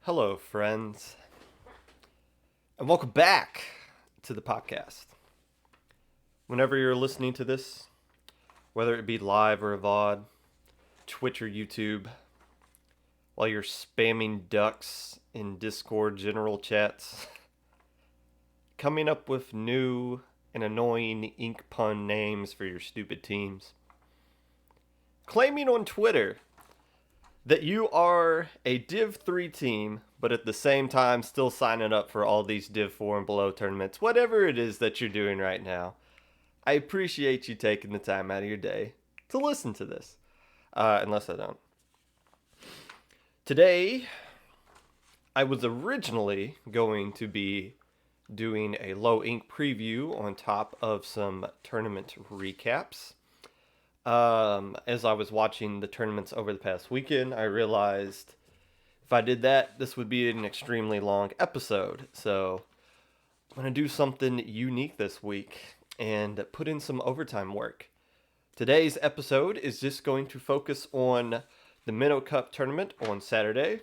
Hello, friends, and welcome back to the Popcast. Whenever you're listening to this, whether it be live or a VOD, Twitch or YouTube, while you're spamming ducks in Discord general chats, coming up with new and annoying ink pun names for your stupid teams, claiming on Twitter that you are a Div 3 team, but at the same time still signing up for all these Div 4 and below tournaments, whatever it is that you're doing right now, I appreciate you taking the time out of your day to listen to this. Unless I don't. Today, I was originally going to be doing a low ink preview on top of some tournament recaps. As I was watching the tournaments over the past weekend, I realized If I did that, this would be an extremely long episode. So I'm going to do something unique this week and put in some overtime work. Today's episode is just going to focus on the Minnow Cup tournament on Saturday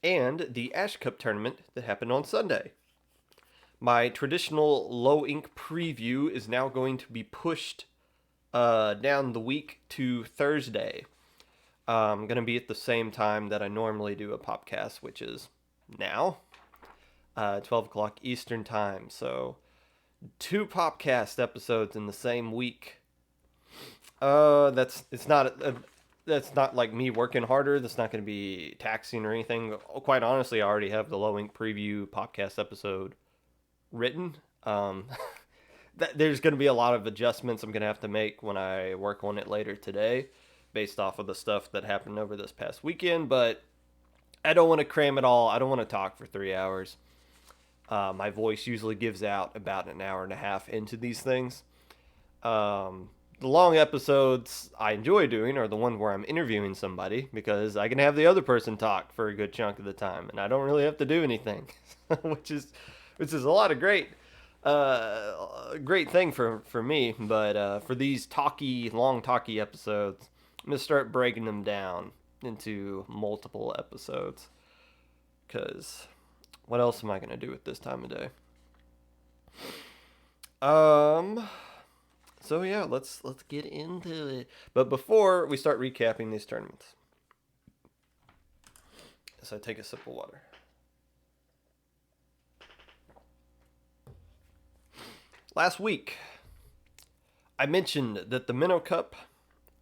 and the Ash Cup tournament that happened on Sunday. My traditional low ink preview is now going to be pushed down the week to Thursday. I'm going to be at the same time that I normally do a Popcast, which is now, 12 o'clock Eastern Time. So, 2 Popcast episodes in the same week. That's not like me working harder. That's not going to be taxing or anything. Quite honestly, I already have the low ink preview Popcast episode written. There's going to be a lot of adjustments I'm going to have to make when I work on it later today, based off of the stuff that happened over this past weekend. But I don't want to cram it all. I don't want to talk for 3 hours. My voice usually gives out about an hour and a half into these things. The long episodes I enjoy doing are the ones where I'm interviewing somebody, because I can have the other person talk for a good chunk of the time, and I don't really have to do anything, which is a lot of great thing for me. But for these long talky episodes, I'm gonna start breaking them down into multiple episodes, because what else am I gonna do at this time of day? So yeah, let's get into it. But before we start recapping these tournaments, as I take a sip of water. Last week, I mentioned that the Minnow Cup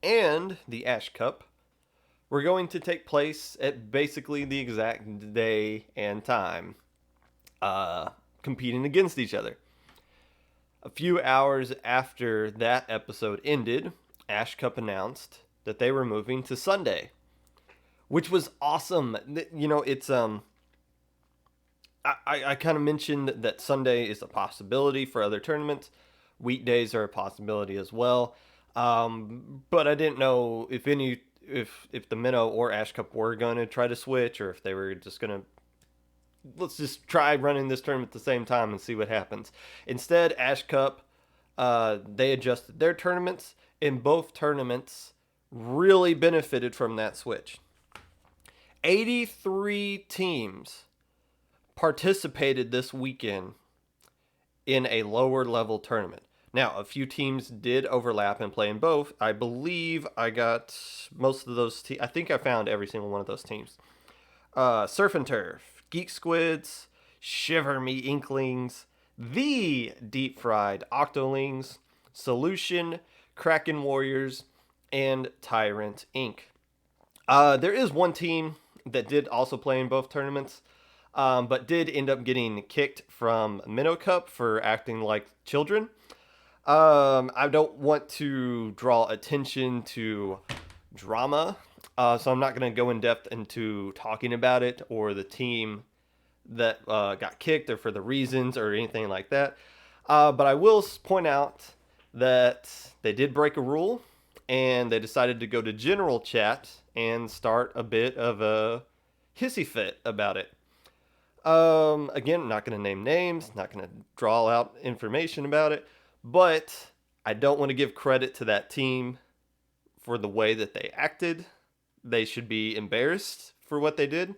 and the Ash Cup were going to take place at basically the exact day and time, competing against each other. A few hours after that episode ended, Ash Cup announced that they were moving to Sunday, which was awesome. You know, it's I kind of mentioned that Sunday is a possibility for other tournaments. Weekdays are a possibility as well. But I didn't know if the Minnow or Ash Cup were going to try to switch, or if they were just going to, let's just try running this tournament at the same time and see what happens. Instead, Ash Cup, they adjusted their tournaments, and both tournaments really benefited from that switch. 83 teams participated this weekend in a lower level tournament. Now, a few teams did overlap and play in both. I believe I got most of those I think I found every single one of those teams. Surf and Turf, Geek Squids, Shiver Me Inklings, the Deep Fried Octolings, Solution, Kraken Warriors, and Tyrant Inc. There is one team that did also play in both tournaments, but did end up getting kicked from Minnow Cup for acting like children. I don't want to draw attention to drama, so I'm not going to go in depth into talking about it or the team that got kicked, or for the reasons or anything like that. But I will point out that they did break a rule, and they decided to go to general chat and start a bit of a hissy fit about it. Again, not going to name names, not going to draw out information about it, but I don't want to give credit to that team for the way that they acted. They should be embarrassed for what they did.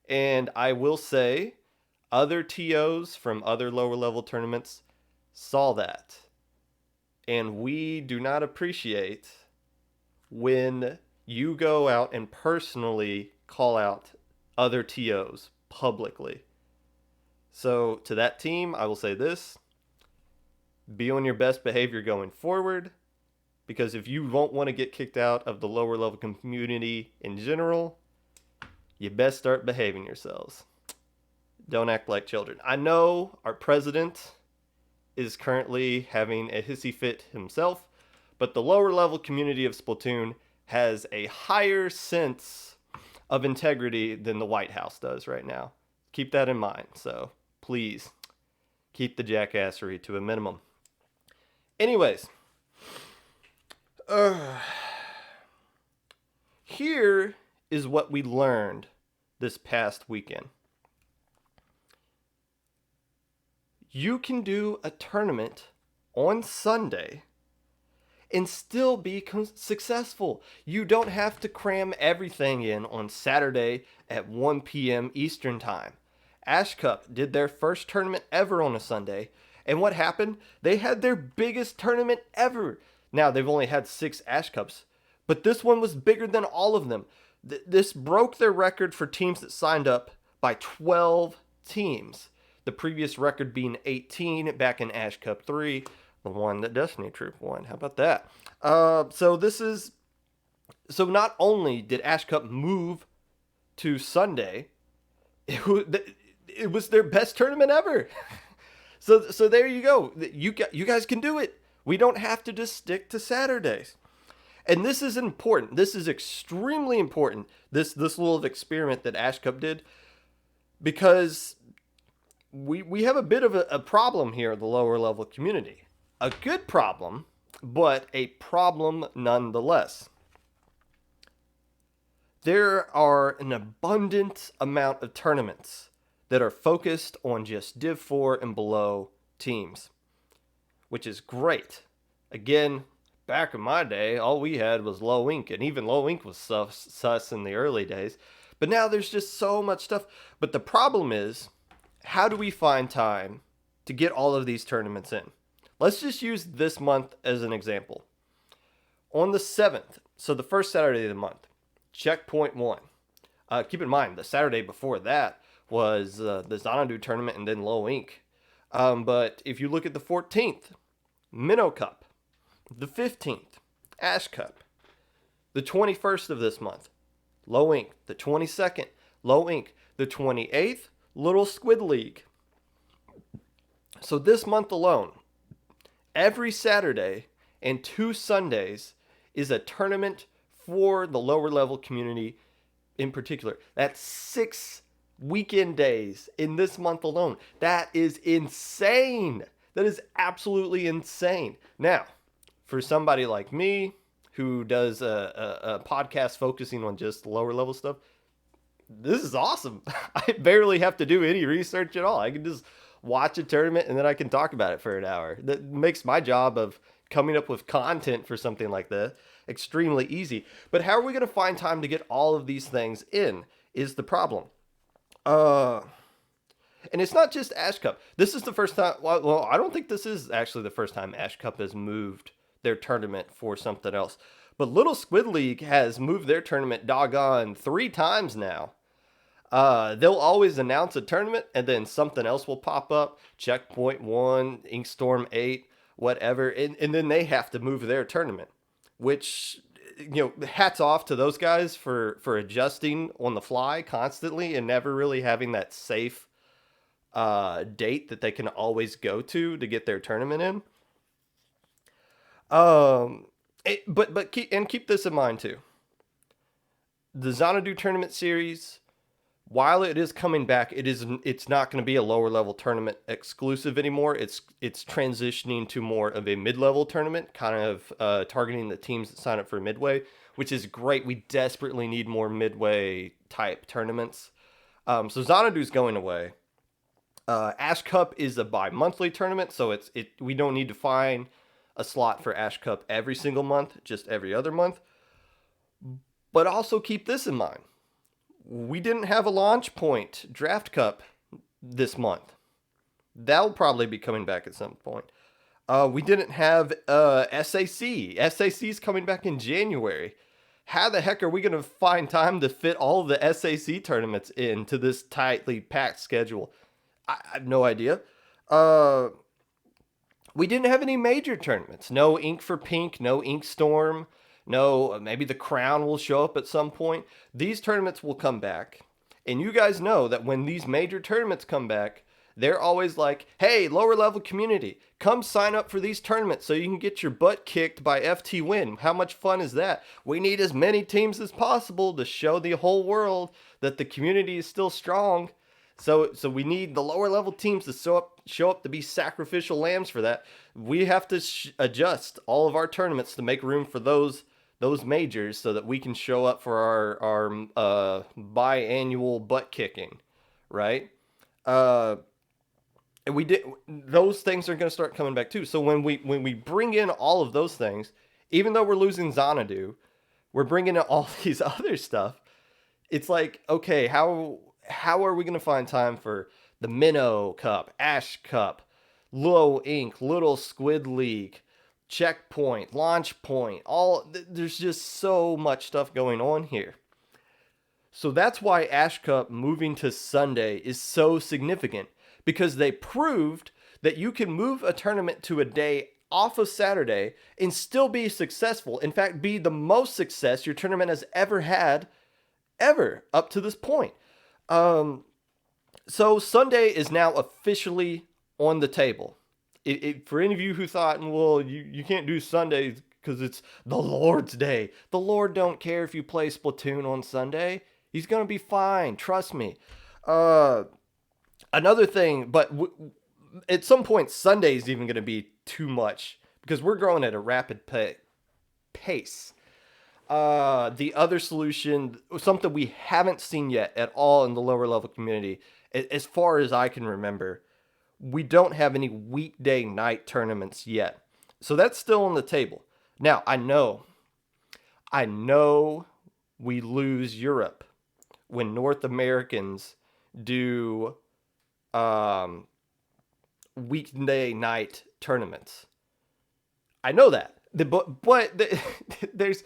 And I will say, other TOs from other lower level tournaments saw that. And we do not appreciate when you go out and personally call out other TOs publicly. So to that team, I will say this: be on your best behavior going forward, because if you won't want to get kicked out of the lower level community in general, you best start behaving yourselves. Don't act like children. I know our president is currently having a hissy fit himself, but the lower level community of Splatoon has a higher sense of integrity than the White House does right now. Keep that in mind. So please keep the jackassery to a minimum. Anyways, here is what we learned this past weekend. You can do a tournament on Sunday and still be successful. You don't have to cram everything in on Saturday at 1 p.m. Eastern Time. Ash Cup did their first tournament ever on a Sunday, and what happened? They had their biggest tournament ever. Now, they've only had 6 Ash Cups, but this one was bigger than all of them. This broke their record for teams that signed up by 12 teams. The previous record being 18 back in Ash Cup 3, the one that Destiny Troop won. How about that? So not only did Ash Cup move to Sunday, it was their best tournament ever. So there you go. You guys can do it. We don't have to just stick to Saturdays. And this is important. This is extremely important. This little experiment that Ash Cup did, because we have a bit of a problem here in the lower level community. A good problem, but a problem nonetheless. There are an abundant amount of tournaments that are focused on just Div 4 and below teams, which is great. Again, back in my day, all we had was low ink, and even low ink was sus in the early days. But now there's just so much stuff. But the problem is, how do we find time to get all of these tournaments in? Let's just use this month as an example. On the 7th, so the first Saturday of the month, Checkpoint 1. Keep in mind, the Saturday before that was the Xanadu tournament and then low ink. But if you look at the 14th, Minnow Cup. The 15th, Ash Cup. The 21st of this month, low ink. The 22nd, low ink. The 28th, Little Squid League. So this month alone, every Saturday and 2 Sundays is a tournament for the lower level community in particular. That's 6 weekend days in this month alone. That is insane. That is absolutely insane. Now, for somebody like me who does a podcast focusing on just lower level stuff, this is awesome. I barely have to do any research at all. I can just watch a tournament and then I can talk about it for an hour. That makes my job of coming up with content for something like that extremely easy. But how are we going to find time to get all of these things in is the problem. And it's not just Ash Cup. This is the first time. Well, I don't think this is actually the first time Ash Cup has moved their tournament for something else. But Little Squid League has moved their tournament doggone 3 times now. They'll always announce a tournament and then something else will pop up. Checkpoint 1, Inkstorm 8, whatever. And then they have to move their tournament. Which, hats off to those guys for adjusting on the fly constantly and never really having that safe date that they can always go to get their tournament in. But keep this in mind too. The Xanadu tournament series, while it is coming back, it's not going to be a lower level tournament exclusive anymore. It's transitioning to more of a mid-level tournament, kind of targeting the teams that sign up for Midway, which is great. We desperately need more Midway type tournaments. So Xanadu's going away. Ash Cup is a bi-monthly tournament, so we don't need to find a slot for Ash Cup every single month, just every other month. But also keep this in mind. We didn't have a Launch Point Draft Cup this month. That'll probably be coming back at some point. We didn't have SAC. SAC's coming back in January. How the heck are we going to find time to fit all of the SAC tournaments into this tightly packed schedule? I have no idea. We didn't have any major tournaments. No Ink for Pink, no Inkstorm. No, maybe the Crown will show up at some point. These tournaments will come back. And you guys know that when these major tournaments come back, they're always like, hey, lower level community, come sign up for these tournaments so you can get your butt kicked by FT Win. How much fun is that? We need as many teams as possible to show the whole world that the community is still strong. So we need the lower level teams to show up to be sacrificial lambs for that. We have to adjust all of our tournaments to make room for those those majors so that we can show up for our biannual butt kicking, right? Uh, and we did those things are going to start coming back too. So when we bring in all of those things, even though we're losing Xanadu, we're bringing in all these other stuff. It's like, okay, how are we going to find time for the Minnow Cup, Ash Cup, Low Ink, Little Squid League, Checkpoint, Launch Point? There's just so much stuff going on here. So that's why Ash Cup moving to Sunday is so significant, because they proved that you can move a tournament to a day off of Saturday and still be successful. In fact, be the most success your tournament has ever had, ever up to this point. Um, so Sunday is now officially on the table. For any of you who thought, well, you can't do Sundays because it's the Lord's Day. The Lord don't care if you play Splatoon on Sunday. He's going to be fine. Trust me. Uh, Another thing, but at some point, Sunday is even going to be too much because we're growing at a rapid pace. The other solution, something we haven't seen yet at all in the lower level community, as far as I can remember, we don't have any weekday night tournaments yet. So that's still on the table. Now, I know we lose Europe when North Americans do um, weekday night tournaments. I know that, but there's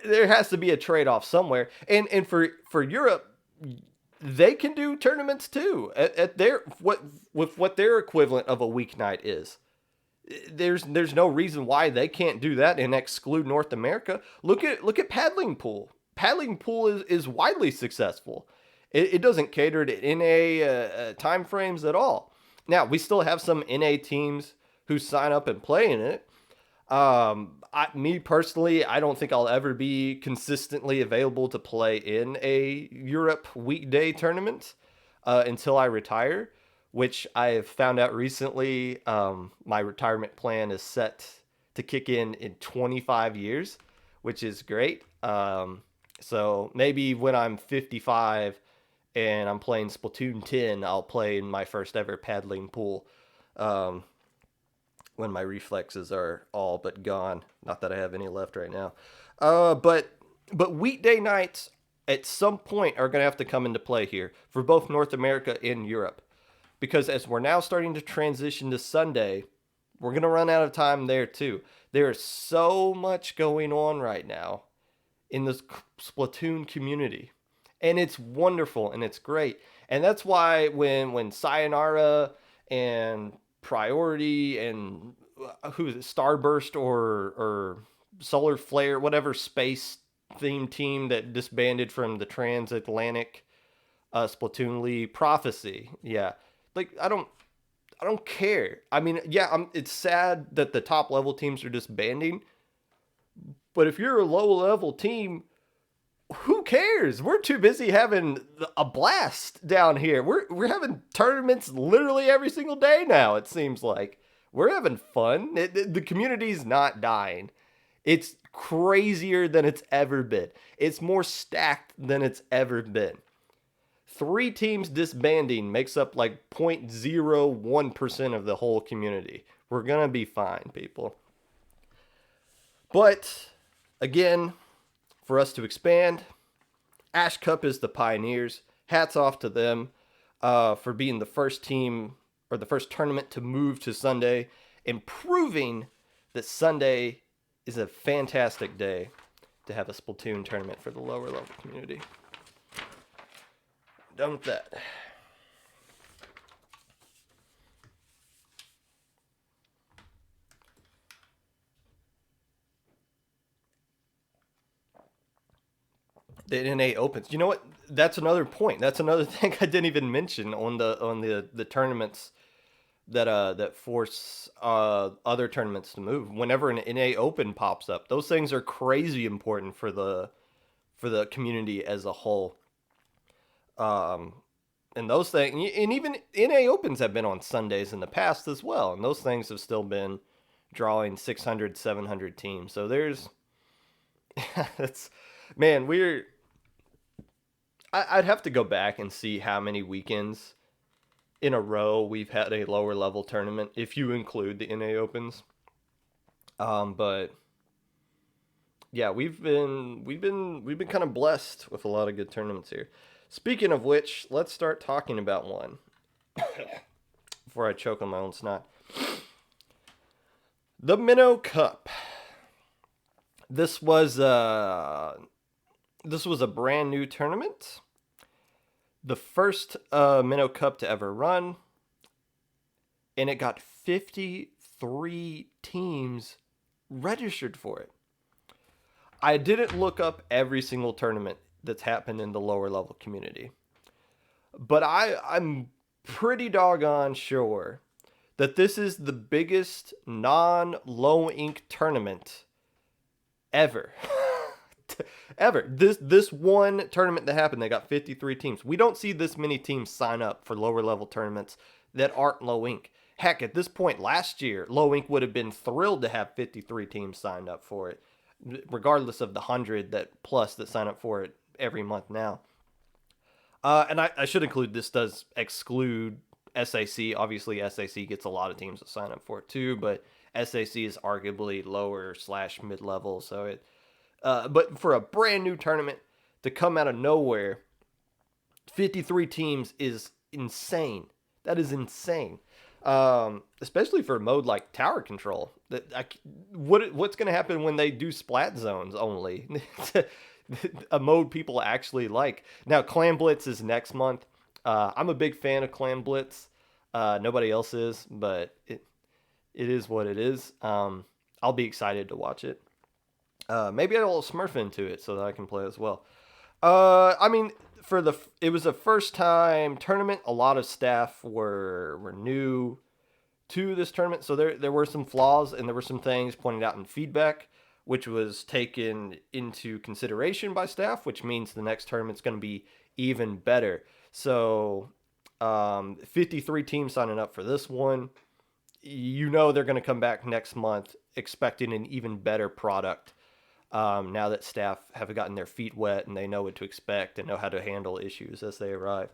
there has to be a trade off somewhere, and for Europe, they can do tournaments too at their what their equivalent of a weeknight is. There's no reason why they can't do that and exclude North America. Look at paddling pool. Paddling pool is widely successful. It doesn't cater to NA time frames at all. Now we still have some NA teams who sign up and play in it. Me personally, I don't think I'll ever be consistently available to play in a Europe weekday tournament until I retire, which I have found out recently. My retirement plan is set to kick in 25 years, which is great. So maybe when I'm 55 and I'm playing Splatoon 10, I'll play in my first ever paddling pool. Um, when my reflexes are all but gone. Not that I have any left right now. But weekday nights at some point are going to have to come into play here for both North America and Europe, because as we're now starting to transition to Sunday, we're going to run out of time there too. There is so much going on right now in this Splatoon community, and it's wonderful and it's great. And that's why when Sayonara and Priority and who is it, Starburst or Solar Flare, whatever space themed team that disbanded from the transatlantic Splatoon League, Prophecy, yeah, like I don't care. I mean, yeah, it's sad that the top level teams are disbanding, but if you're a low level team, who cares? We're too busy having a blast down here. We're having tournaments literally every single day now. It seems like we're having fun. The community's not dying. It's crazier than it's ever been. It's more stacked than it's ever been. 3 teams disbanding makes up like 0.01% of the whole community. We're gonna be fine, people. But again, for us to expand, Ash Cup is the pioneers. Hats off to them for being the first team or the first tournament to move to Sunday and proving that Sunday is a fantastic day to have a Splatoon tournament for the lower level community. Done with that. The NA opens. You know what? That's another point. That's another thing I didn't even mention on the tournaments that force other tournaments to move. Whenever an NA Open pops up, those things are crazy important for the community as a whole. Um, and those things, and even NA Opens have been on Sundays in the past as well, and those things have still been drawing 600, 700 teams. So That's man, I'd have to go back and see how many weekends in a row we've had a lower level tournament if you include the NA Opens. But yeah, we've been kind of blessed with a lot of good tournaments here. Speaking of which, let's start talking about one before I choke on my own snot. The Minnow Cup. This was this was a brand new tournament, the first Minnow Cup to ever run, and it got 53 teams registered for it. I didn't look up every single tournament that's happened in the lower level community, but I'm pretty doggone sure that this is the biggest non low ink tournament ever. Ever. This one tournament that happened, they got 53 teams. We don't see this many teams sign up for lower level tournaments that aren't low ink. Heck, at this point last year, low ink would have been thrilled to have 53 teams signed up for it, regardless of the 100 that plus that sign up for it every month now. And I should include this does exclude SAC. Obviously, SAC gets a lot of teams that sign up for it too, but SAC is arguably lower slash mid level. So but for a brand new tournament to come out of nowhere, 53 teams is insane. That is insane. Especially for a mode like tower control. What's going to happen when they do splat zones only? A mode people actually like. Now, Clan Blitz is next month. I'm a big fan of Clan Blitz. Nobody else is, but it is what it is. I'll be excited to watch it. Maybe I'll smurf into it so that I can play as well. I mean, it was a first time tournament. A lot of staff were new to this tournament, so there were some flaws and there were some things pointed out in feedback, which was taken into consideration by staff, which means the next tournament's going to be even better. So, 53 teams signing up for this one. You know they're going to come back next month expecting an even better product. Now that staff have gotten their feet wet and they know what to expect and know how to handle issues as they arrive.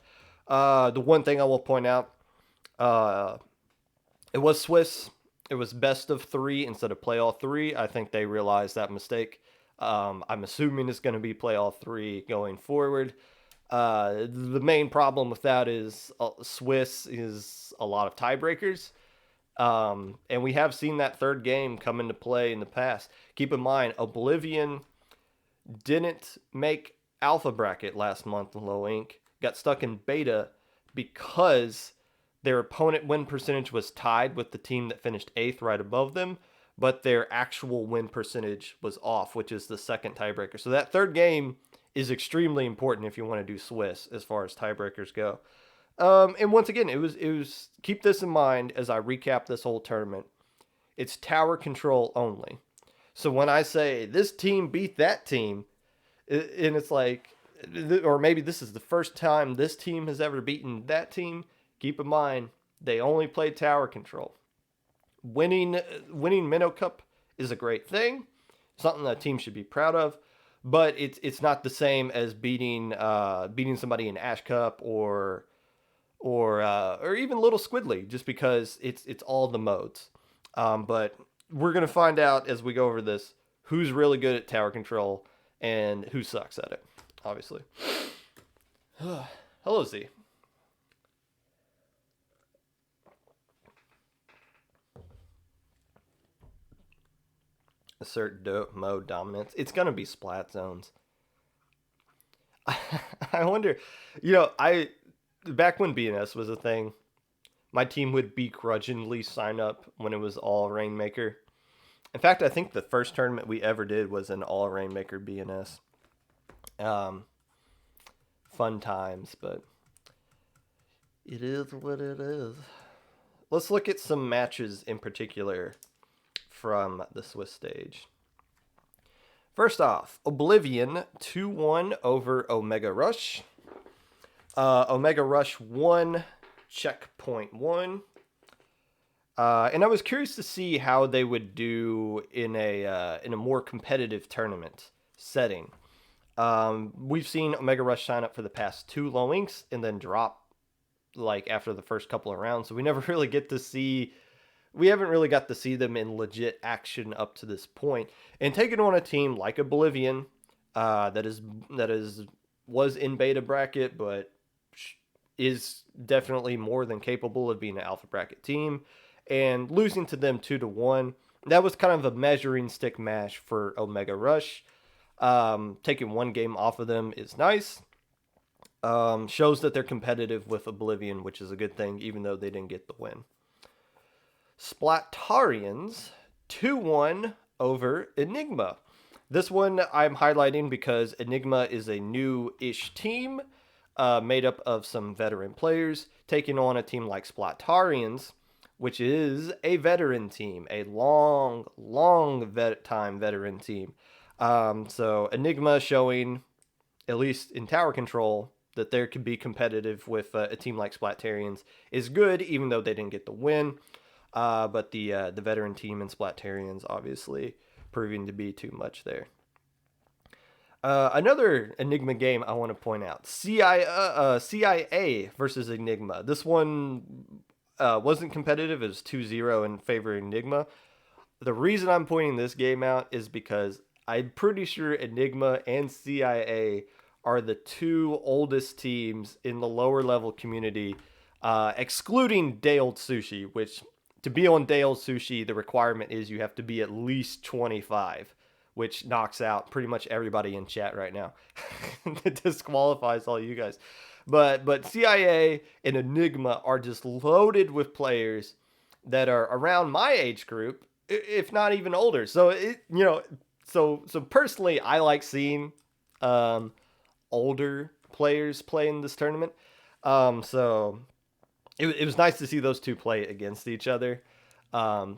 The one thing I will point out, it was Swiss. It was best of three instead of play all three. I think they realized that mistake. I'm assuming it's going to be play all three going forward. The main problem with that is Swiss is a lot of tiebreakers. And we have seen that third game come into play in the past. Keep in mind, Oblivion didn't make alpha bracket last month in low ink, got stuck in beta because their opponent win percentage was tied with the team that finished 8th right above them, but their actual win percentage was off, which is the second tiebreaker. So that third game is extremely important if you want to do Swiss as far as tiebreakers go. And once again, it was keep this in mind as I recap this whole tournament. It's tower control only. So when I say this team beat that team, and it's like, or maybe this is the first time this team has ever beaten that team, keep in mind they only play tower control. Winning Minnow Cup is a great thing, something that a team should be proud of, but it's not the same as beating somebody in Ash Cup or even Little Squidly, just because it's all the modes. But we're gonna find out as we go over this who's really good at tower control and who sucks at it. Obviously. Hello, Z. Assert mode dominance. It's gonna be splat zones. I wonder, I back when BNS was a thing, my team would begrudgingly sign up when it was all Rainmaker. In fact, I think the first tournament we ever did was an all Rainmaker BNS. Fun times, but it is what it is. Let's look at some matches in particular from the Swiss stage. First off, Oblivion 2-1 over Omega Rush. Omega Rush won checkpoint 1. And I was curious to see how they would do in a more competitive tournament setting. We've seen Omega Rush sign up for the past 2 low inks and then drop like after the first couple of rounds. So we never really get to see we haven't really got to see them in legit action up to this point. And taking on a team like Oblivion, that is was in beta bracket, but is definitely more than capable of being an alpha bracket team, and losing to them 2-1. That was kind of a measuring stick match for Omega Rush. Taking one game off of them is nice. Shows that they're competitive with Oblivion, which is a good thing, even though they didn't get the win. Splatarians 2-1 over Enigma. This one I'm highlighting because Enigma is a new-ish team made up of some veteran players taking on a team like Splatarians, which is a veteran team, a long time veteran team. So Enigma showing, at least in tower control, that there could be competitive with a team like Splatarians is good, even though they didn't get the win. But the veteran team in Splatarians obviously proving to be too much there. Another Enigma game I want to point out: CIA versus Enigma. This one wasn't competitive. It was 2-0 in favor of Enigma. The reason I'm pointing this game out is because I'm pretty sure Enigma and CIA are the 2 oldest teams in the lower level community, excluding Day Old Sushi, which to be on Day Old Sushi, the requirement is you have to be at least 25, which knocks out pretty much everybody in chat right now. It disqualifies all you guys. But CIA and Enigma are just loaded with players that are around my age group, if not even older. So so personally, I like seeing older players play in this tournament. So it was nice to see those 2 play against each other.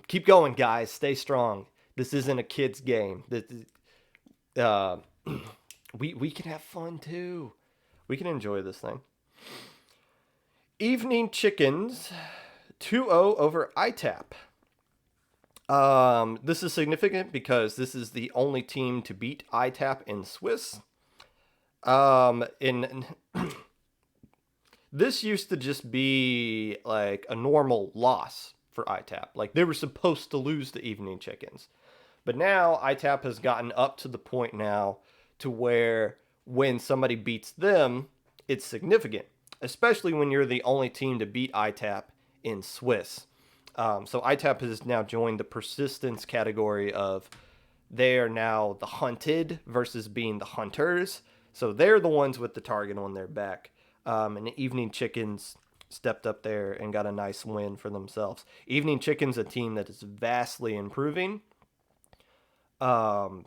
Keep going, guys. Stay strong. This isn't a kid's game. We can have fun too. We can enjoy this thing. Evening Chickens 2-0 over ITAP. This is significant because this is the only team to beat ITAP in Swiss. This used to just be like a normal loss for ITAP. Like they were supposed to lose the Evening Chickens. But now ITAP has gotten up to the point now to where when somebody beats them, it's significant, especially when you're the only team to beat ITAP in Swiss. So ITAP has now joined the persistence category of they are now the hunted versus being the hunters. So they're the ones with the target on their back. And the Evening Chickens stepped up there and got a nice win for themselves. Evening Chickens, a team that is vastly improving. So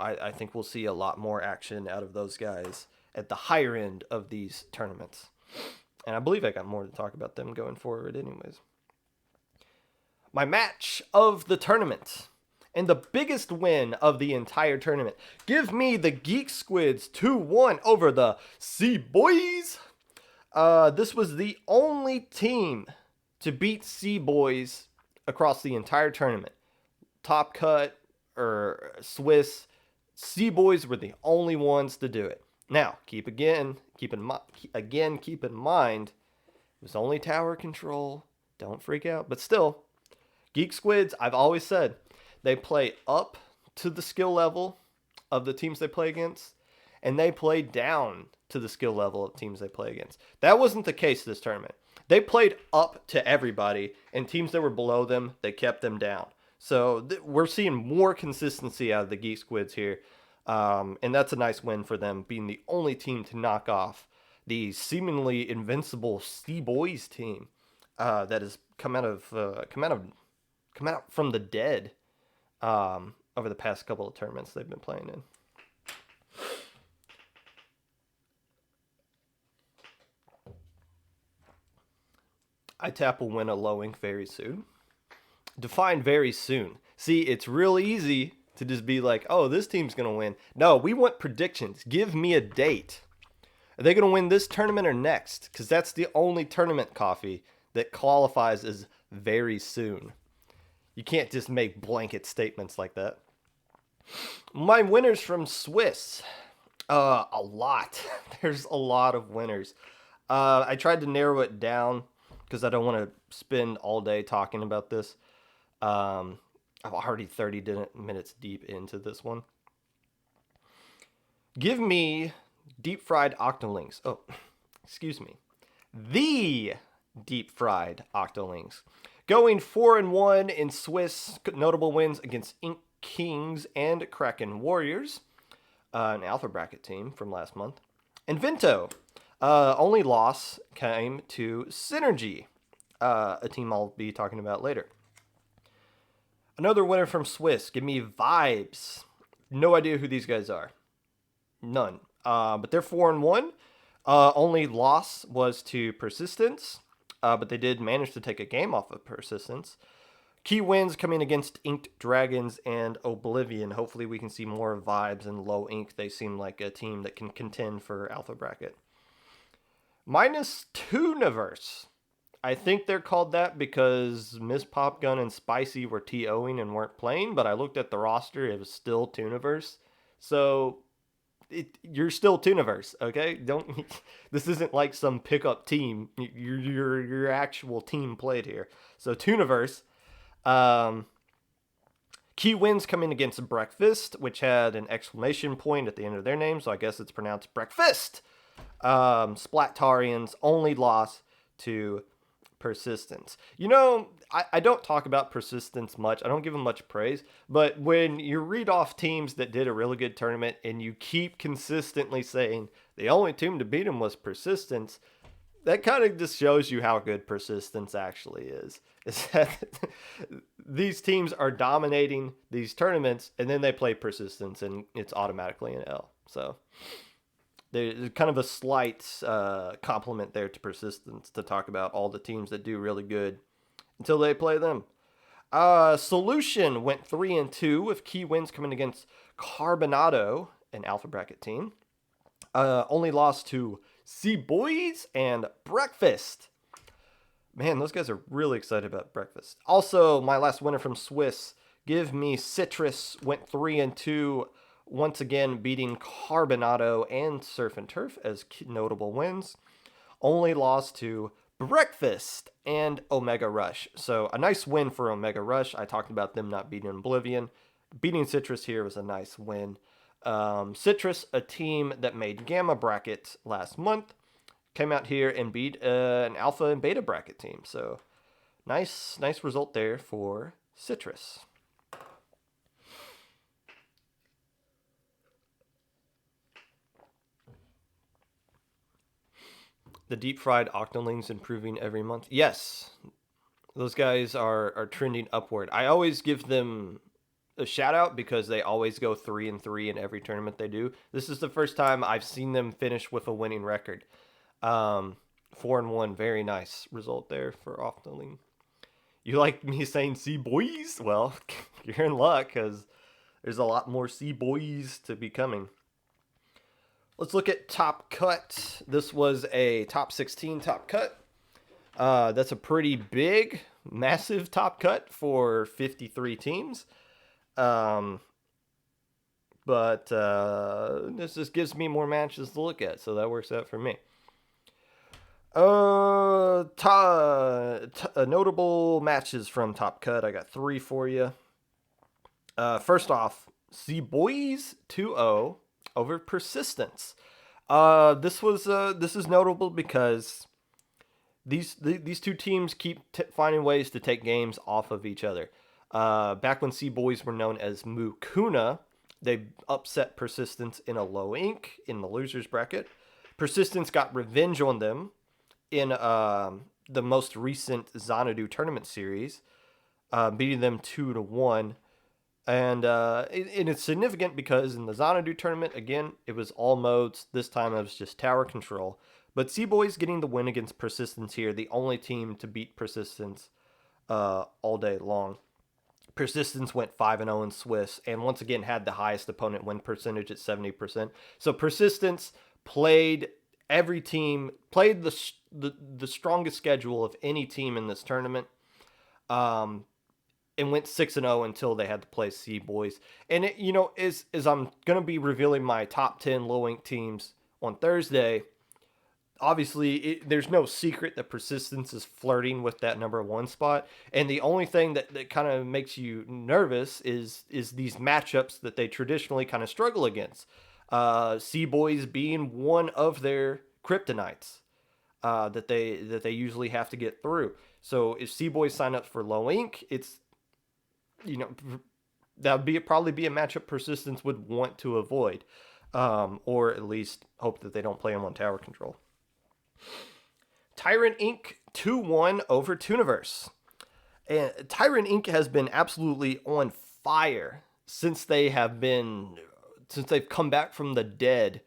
I think we'll see a lot more action out of those guys at the higher end of these tournaments. And I believe I got more to talk about them going forward anyways. My match of the tournament. And the biggest win of the entire tournament. Give me the Geek Squids 2-1 over the Sea Boys. This was the only team to beat Sea Boys across the entire tournament. Top Cut or Swiss, Sea Boys were the only ones to do it. Now, keep in mind, it was only tower control. Don't freak out. But still, Geek Squids, I've always said, they play up to the skill level of the teams they play against, and they play down to the skill level of teams they play against. That wasn't the case this tournament. They played up to everybody, and teams that were below them, they kept them down. So we're seeing more consistency out of the Geek Squids here, and that's a nice win for them, being the only team to knock off the seemingly invincible Sea Boys team that has come out from the dead. Over the past couple of tournaments they've been playing in. ITAP will win a low ink very soon. Define very soon. See, it's real easy to just be like, oh, this team's going to win. No, we want predictions. Give me a date. Are they going to win this tournament or next? Because that's the only tournament coffee that qualifies as very soon. You can't just make blanket statements like that. My winners from Swiss. A lot. There's a lot of winners. I tried to narrow it down because I don't want to spend all day talking about this. Um, I'm already 30 minutes deep into this one. Give me deep fried octolings. Oh, excuse me. The deep fried octolings. Going 4-1 in Swiss, notable wins against Ink Kings and Kraken Warriors, an alpha bracket team from last month. And Vento, only loss came to Synergy, a team I'll be talking about later. Another winner from Swiss. Give me Vibes. No idea who these guys are. None. But they're 4-1. Only loss was to Persistence, but they did manage to take a game off of Persistence. Key wins coming against Inked Dragons and Oblivion. Hopefully we can see more Vibes and Low Ink. They seem like a team that can contend for Alpha Bracket. Minus Tooniverse. I think they're called that because Miss Popgun and Spicy were TOing and weren't playing, but I looked at the roster, it was still Tooniverse. So you're still Tooniverse, okay? Don't. This isn't like some pickup team. Your actual team played here. So Tooniverse. Key wins coming against Breakfast, which had an exclamation point at the end of their name, so I guess it's pronounced Breakfast. Splatarians only loss to Persistence. You know, I don't talk about Persistence much. I don't give them much praise. But when you read off teams that did a really good tournament and you keep consistently saying the only team to beat them was Persistence, that kind of just shows you how good Persistence actually is. Is that these teams are dominating these tournaments and then they play Persistence and it's automatically an L. So there's kind of a slight compliment there to Persistence to talk about all the teams that do really good until they play them. Solution went 3-2 with key wins coming against Carbonado, an alpha bracket team. Only lost to Sea Boys and Breakfast. Man, those guys are really excited about Breakfast. Also, my last winner from Swiss, give me Citrus, went 3-2. Once again, beating Carbonado and Surf and Turf as notable wins. Only lost to Breakfast and Omega Rush. So a nice win for Omega Rush. I talked about them not beating Oblivion. Beating Citrus here was a nice win. Citrus, a team that made Gamma Bracket last month, came out here and beat an Alpha and Beta Bracket team. So nice result there for Citrus. The deep fried octolings improving every month. Yes, those guys are trending upward. I always give them a shout out because they always go 3-3 in every tournament they do. This is the first time I've seen them finish with a winning record. 4-1, very nice result there for octoling. You like me saying Sea Boys? Well, you're in luck because there's a lot more Sea Boys to be coming. Let's look at top cut. This was a top 16 top cut. That's a pretty big, massive top cut for 53 teams. But this just gives me more matches to look at, so that works out for me. Notable matches from Top Cut. I got 3 for you. First off, Sea Boys 2-0 over Persistence. This is notable because these two teams keep finding ways to take games off of each other. Back when Sea Boys were known as Mukuna, they upset Persistence in a low ink in the losers bracket. Persistence got revenge on them in the most recent Xanadu tournament series, beating them 2-1. And it's significant because in the Xanadu tournament, again, it was all modes. This time it was just tower control. But Sea Boys getting the win against Persistence here, the only team to beat Persistence all day long. Persistence went 5-0 in Swiss, and once again had the highest opponent win percentage at 70%. So Persistence played every team, played the strongest schedule of any team in this tournament. and went 6-0 until they had to play C Boys. And as I'm gonna be revealing my top 10 low ink teams on Thursday, obviously there's no secret that persistence is flirting with that number one spot, and the only thing that kind of makes you nervous is these matchups that they traditionally kind of struggle against. C Boys being one of their kryptonites that they usually have to get through. So if C Boys sign up for low ink, it's you know that would probably be a matchup persistence would want to avoid, or at least hope that they don't play them on tower control. Tyrant Inc. 2-1 over Tooniverse. And Tyrant Inc. has been absolutely on fire since they've come back from the dead,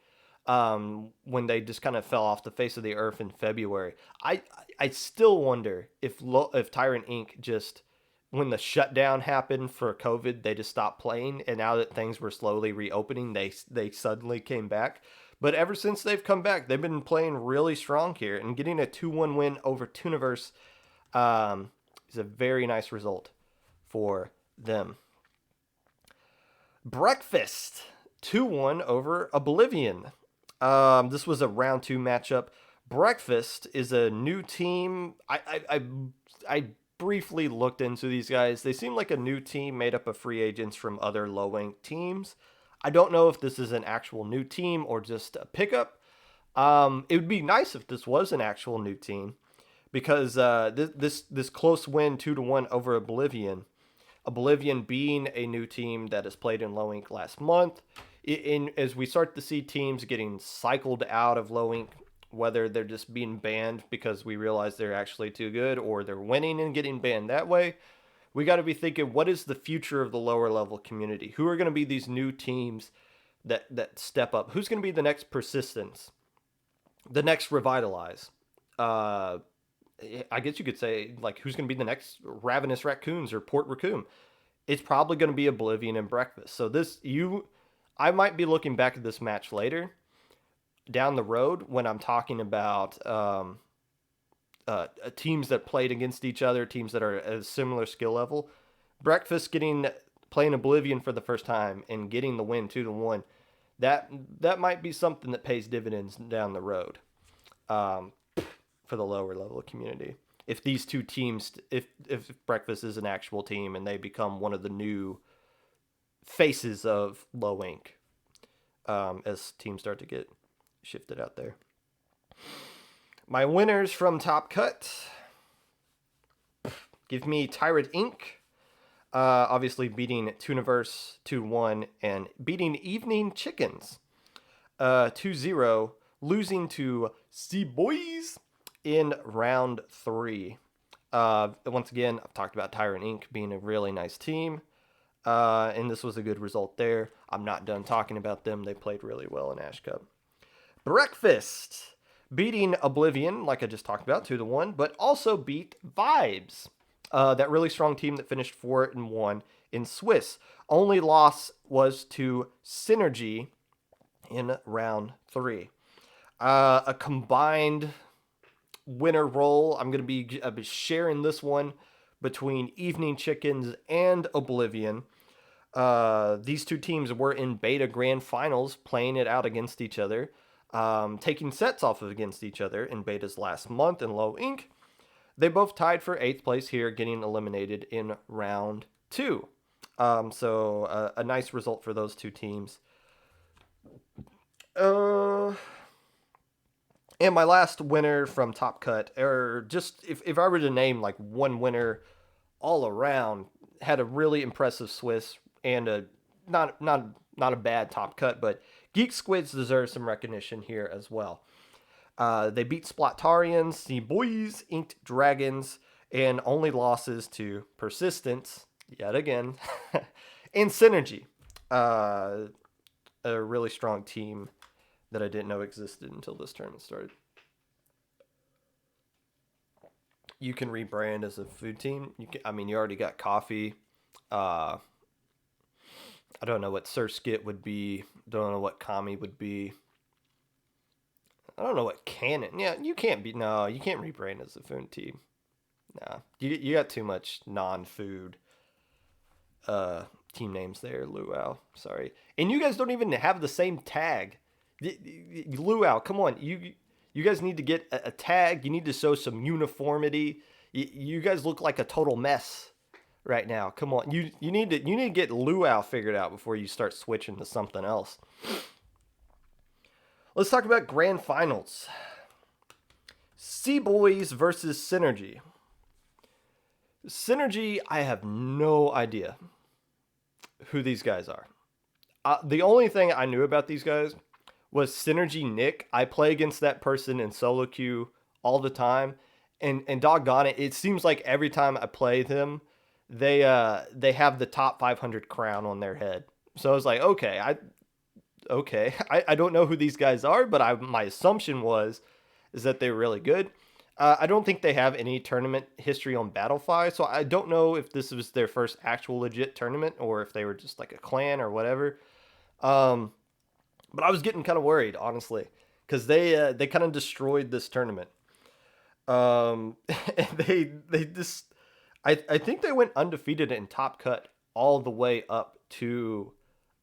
when they just kind of fell off the face of the earth in February. I still wonder if Tyrant Inc. just, when the shutdown happened for COVID, they just stopped playing, and now that things were slowly reopening, they suddenly came back. But ever since they've come back, they've been playing really strong here, and getting a 2-1 win over Tooniverse is a very nice result for them. Breakfast 2-1 over Oblivion. This was a round 2 matchup. Breakfast is a new team. I briefly looked into these guys. They seem like a new team made up of free agents from other low-ranked teams. I don't know if this is an actual new team or just a pickup. It would be nice if this was an actual new team, because this close win 2-1 over Oblivion. Oblivion being a new team that has played in low ink last month. As we start to see teams getting cycled out of low ink, whether they're just being banned because we realize they're actually too good, or they're winning and getting banned that way, we got to be thinking, what is the future of the lower level community? Who are going to be these new teams that step up? Who's going to be the next Persistence, the next Revitalize? I guess you could say, like, who's going to be the next Ravenous Raccoons or Port Raccoon? It's probably going to be Oblivion and Breakfast. So I might be looking back at this match later down the road when I'm talking about teams that played against each other, teams that are at a similar skill level. Breakfast playing Oblivion for the first time and getting the win 2-1. That might be something that pays dividends down the road, for the lower level community. If these two teams, if Breakfast is an actual team and they become one of the new faces of low ink, as teams start to get shifted out there. My winners from Top Cut. Give me Tyrant Inc. Obviously beating Tooniverse 2-1 and beating Evening Chickens 2-0, losing to C Boys in round 3. Once again, I've talked about Tyrant Inc. being a really nice team, and this was a good result there. I'm not done talking about them. They played really well in Ash Cup. Breakfast beating Oblivion, like I just talked about, 2-1, but also beat Vibes, that really strong team that finished 4-1 in Swiss. Only loss was to Synergy in round 3. A combined winner roll. I'm going to be sharing this one between Evening Chickens and Oblivion. These two teams were in beta grand finals, playing it out against each other, taking sets off of against each other in betas last month in low ink. They both tied for 8th place here, getting eliminated in round 2. So a nice result for those two teams. And my last winner from Top Cut, or just if I were to name like one winner all around, had a really impressive Swiss and a not a bad Top Cut, but Geek Squids deserve some recognition here as well. They beat Splatarians, the Boys, Inked Dragons, and only losses to Persistence, yet again, and Synergy, a really strong team that I didn't know existed until this tournament started. You can rebrand as a food team. You already got coffee. I don't know what Sir Skit would be. Don't know what Kami would be. I don't know what Cannon. Yeah, you can't rebrand as a food team. Nah, you got too much non-food team names there. Luau, sorry. And you guys don't even have the same tag. Luau, come on. You guys need to get a tag. You need to show some uniformity. You guys look like a total mess right now. Come on. You need to get Luau figured out before you start switching to something else. Let's talk about grand finals. C-Boys versus Synergy. Synergy, I have no idea who these guys are. The only thing I knew about these guys was Synergy Nick. I play against that person in solo queue all the time, and doggone it, it seems like every time I play them, they have the top 500 crown on their head. So I was like, okay, I don't know who these guys are, but my assumption is that they're really good. I don't think they have any tournament history on Battlefy, so I don't know if this was their first actual legit tournament or if they were just like a clan or whatever. But I was getting kind of worried, honestly, because they kind of destroyed this tournament. And they just I think they went undefeated in Top Cut all the way up to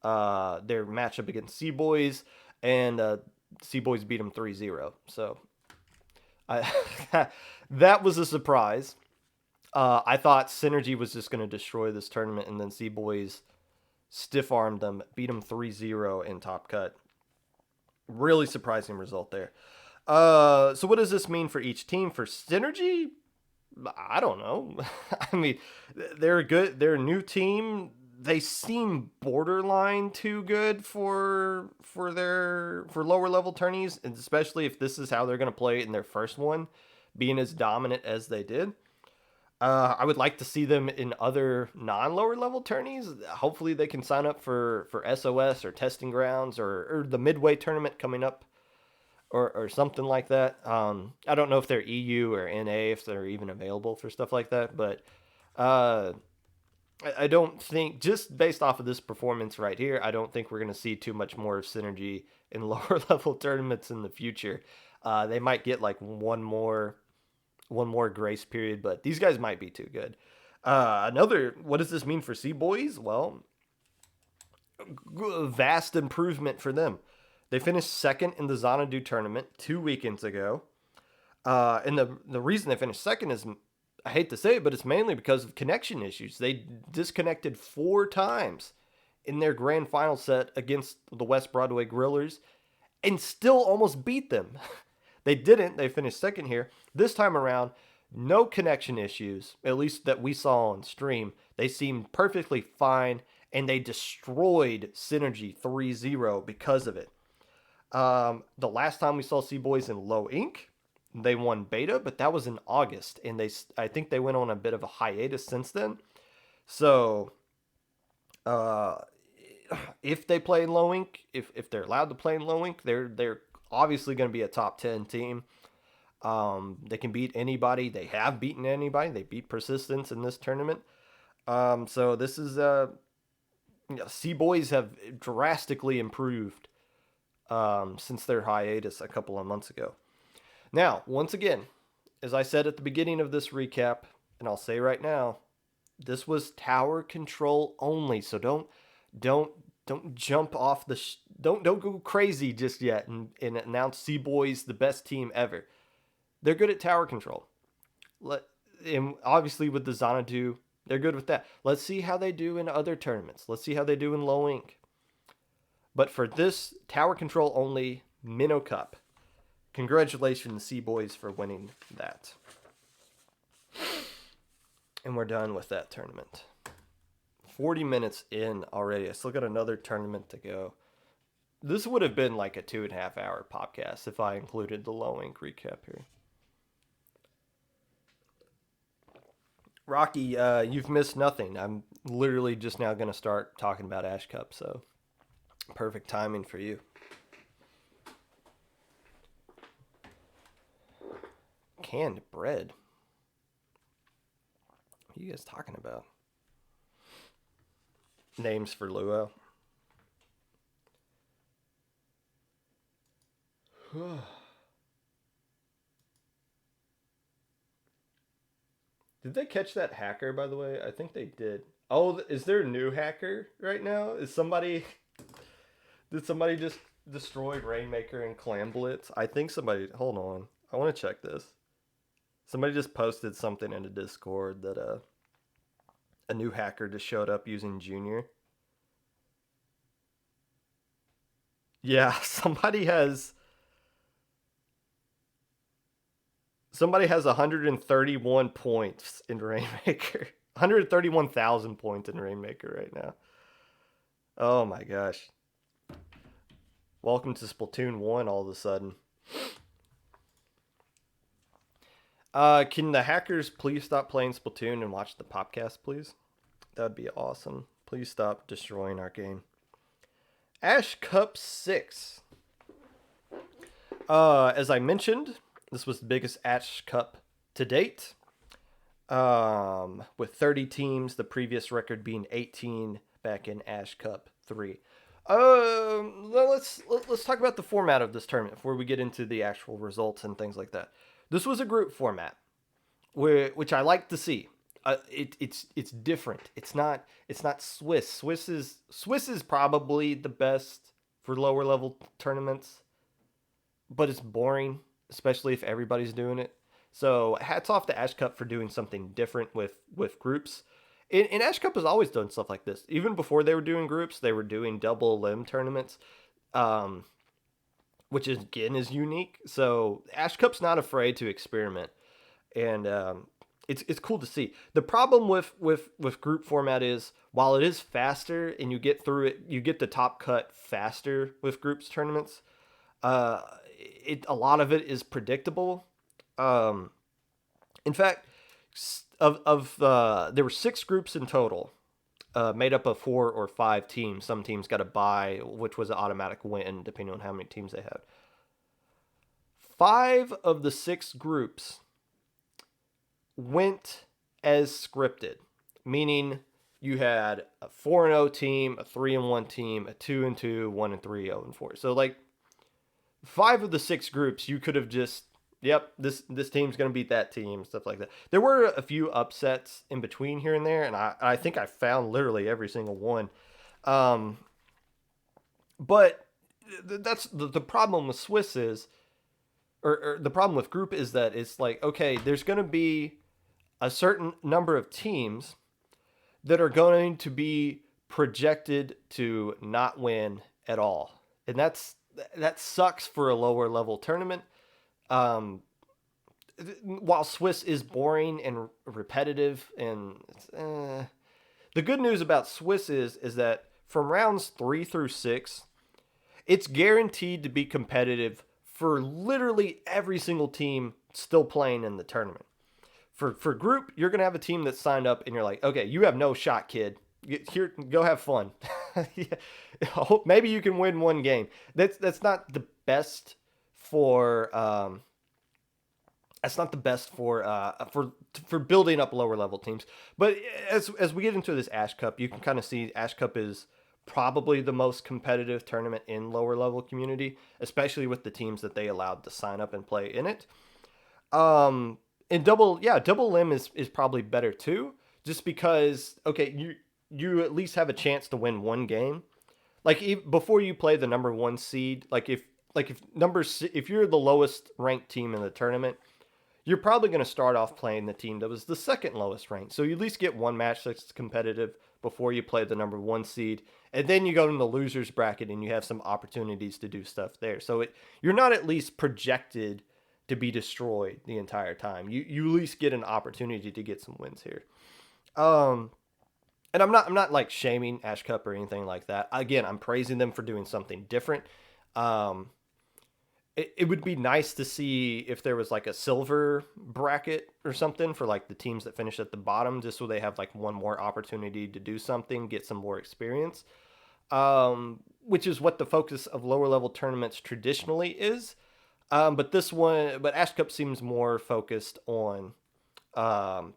their matchup against C-Boys, and C-Boys beat them 3-0. So that was a surprise. I thought Synergy was just going to destroy this tournament, and then C-Boys stiff-armed them, beat them 3-0 in Top Cut. Really surprising result there. So what does this mean for each team? For Synergy, I don't know. I mean, they're a new team. They seem borderline too good for lower level tourneys, and especially if this is how they're going to play in their first one, being as dominant as they did. I would like to see them in other non-lower level tourneys. Hopefully they can sign up for SOS or Testing Grounds or the Midway tournament coming up or something like that. I don't know if they're EU or NA, if they're even available for stuff like that, but I don't think, just based off of this performance right here, I don't think we're going to see too much more of Synergy in lower level tournaments in the future. They might get like one more grace period, but these guys might be too good. What does this mean for C-Boys? Well, vast improvement for them. They finished second in the Xanadu tournament 2 weekends ago. And the reason they finished second is, I hate to say it, but it's mainly because of connection issues. They disconnected 4 times in their grand final set against the West Broadway Grillers and still almost beat them. They didn't. They finished second here. This time around, no connection issues, at least that we saw on stream. They seemed perfectly fine, and they destroyed Synergy 3-0 because of it. The last time we saw C-Boys in Low Ink, they won beta, but that was in August, and I think they went on a bit of a hiatus since then. So, if they play in Low Ink, if they're allowed to play in Low Ink, they're obviously going to be a top 10 team. They can beat anybody. They have beaten anybody. They beat Persistence in this tournament. So this is C-Boys have drastically improved since their hiatus a couple of months ago. Now, once again, as I said at the beginning of this recap, and I'll say right now, this was tower control only. So don't jump off don't go crazy just yet and announce C-Boys the best team ever. They're good at tower control. And obviously with the Xanadu, they're good with that. Let's see how they do in other tournaments. Let's see how they do in Low Ink. But for this tower control only Minnow Cup, congratulations C-Boys for winning that. And we're done with that tournament. 40 minutes in already. I still got another tournament to go. This would have been like a 2.5 hour podcast if I included the Low Ink recap here. Rocky, you've missed nothing. I'm literally just now going to start talking about Ash Cup, so perfect timing for you. Canned bread? What are you guys talking about? Names for Luo. Did they catch that hacker, by the way? I think they did. Oh, is there a new hacker right now? Did somebody just destroy Rainmaker and Clam Blitz? I think somebody. Hold on, I want to check this. Somebody just posted something in the Discord that a new hacker just showed up using Junior. Yeah, somebody has 131 points in Rainmaker. 131,000 points in Rainmaker right now. Oh my gosh. Welcome to Splatoon 1 all of a sudden. Can the hackers please stop playing Splatoon and watch the Popcast, please? That'd be awesome. Please stop destroying our game. Ash Cup 6. As I mentioned, this was the biggest Ash Cup to date. With 30 teams, the previous record being 18 back in Ash Cup 3. Let's talk about the format of this tournament before we get into the actual results and things like that. This was a group format, which I like to see. It's different. It's not Swiss. Swiss is probably the best for lower level tournaments, but it's boring, especially if everybody's doing it. So hats off to Ash Cup for doing something different with groups. And Ash Cup has always done stuff like this. Even before they were doing groups, they were doing double limb tournaments, which is, again, is unique. So Ash Cup's not afraid to experiment, and it's cool to see. The problem with group format is, while it is faster and you get through it, you get the top cut faster with groups tournaments. A lot of it is predictable. In fact, there were 6 groups in total, made up of 4 or 5 teams. Some teams got a bye, which was an automatic win depending on how many teams they had. 5 of the 6 groups went as scripted, meaning you had a 4-0 team, a 3-1 team, a 2-2, 1-3, 0-4. So like 5 of the 6 groups, you could have just, yep, this team's going to beat that team, stuff like that. There were a few upsets in between here and there, and I think I found literally every single one. But that's the problem with Swiss is, or the problem with group is that it's like, okay, there's going to be a certain number of teams that are going to be projected to not win at all. And that sucks for a lower level tournament. While Swiss is boring and repetitive, and the good news about Swiss is that from rounds 3 through 6, it's guaranteed to be competitive for literally every single team still playing in the tournament. For group, you're gonna have a team that's signed up, and you're like, okay, you have no shot, kid. Here, go have fun. Maybe you can win one game. That's not the best for for building up lower level teams. But as we get into this Ash Cup, you can kind of see Ash Cup is probably the most competitive tournament in lower level community, especially with the teams that they allowed to sign up and play in it. And double limb is probably better too, just because, okay, you at least have a chance to win one game. Like, before you play the number 1 seed, if you're the lowest ranked team in the tournament, you're probably going to start off playing the team that was the second lowest ranked. So you at least get one match that's competitive before you play the number 1 seed, and then you go in the losers bracket and you have some opportunities to do stuff there. So you're not at least projected to be destroyed the entire time. You at least get an opportunity to get some wins here. And I'm not like shaming Ash Cup or anything like that. Again, I'm praising them for doing something different. It would be nice to see if there was like a silver bracket or something for like the teams that finish at the bottom, just so they have like one more opportunity to do something, get some more experience. Which is what the focus of lower level tournaments traditionally is. But Ash Cup seems more focused on the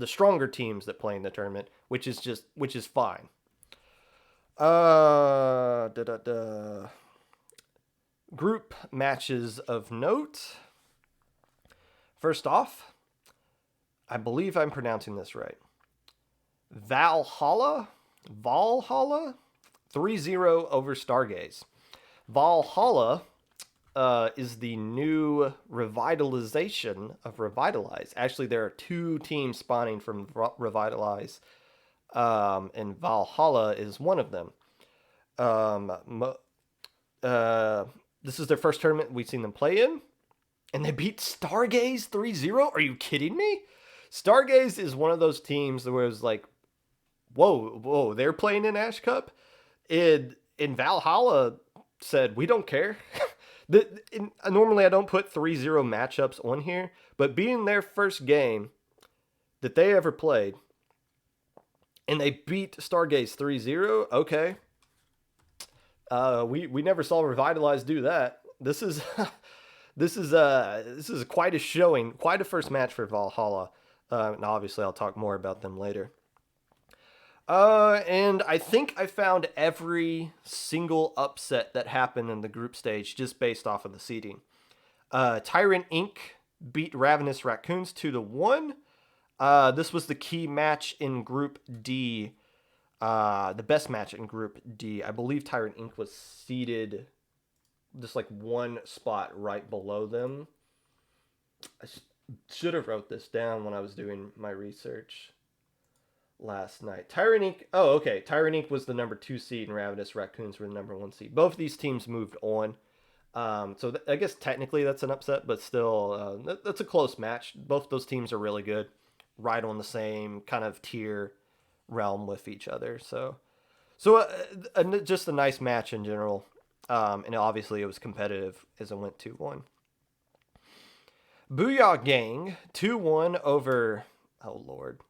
stronger teams that play in the tournament, which is fine. Group matches of note. First off, I believe I'm pronouncing this right. Valhalla 3-0 over Stargaze. Valhalla is the new revitalization of Revitalize. Actually, there are two teams spawning from Revitalize, and Valhalla is one of them. Um, this is their first tournament we've seen them play in, and they beat Stargaze 3-0. Are you kidding me? Stargaze is one of those teams where it was like, whoa, they're playing in Ash Cup. In Valhalla said, we don't care. Normally I don't put 3-0 matchups on here, but being their first game that they ever played, and they beat Stargaze 3-0, okay. We never saw Revitalize do that. This is this is quite a showing, quite a first match for Valhalla. And obviously I'll talk more about them later. And I think I found every single upset that happened in the group stage just based off of the seeding. Tyrant Inc. beat Ravenous Raccoons 2-1. This was the key match in Group D. The best match in Group D. I believe Tyrant Inc. was seated just like one spot right below them. I should have wrote this down when I was doing my research last night. Tyrant Inc. Oh, okay. Tyrant Inc. was the number 2 seed, and Ravenous Raccoons were the number 1 seed. Both of these teams moved on. So I guess technically that's an upset, but still, that's a close match. Both those teams are really good, right on the same kind of tier realm with each other. So just a nice match in general. And obviously it was competitive as it went 2-1. Booyah Gang 2-1 over, oh Lord,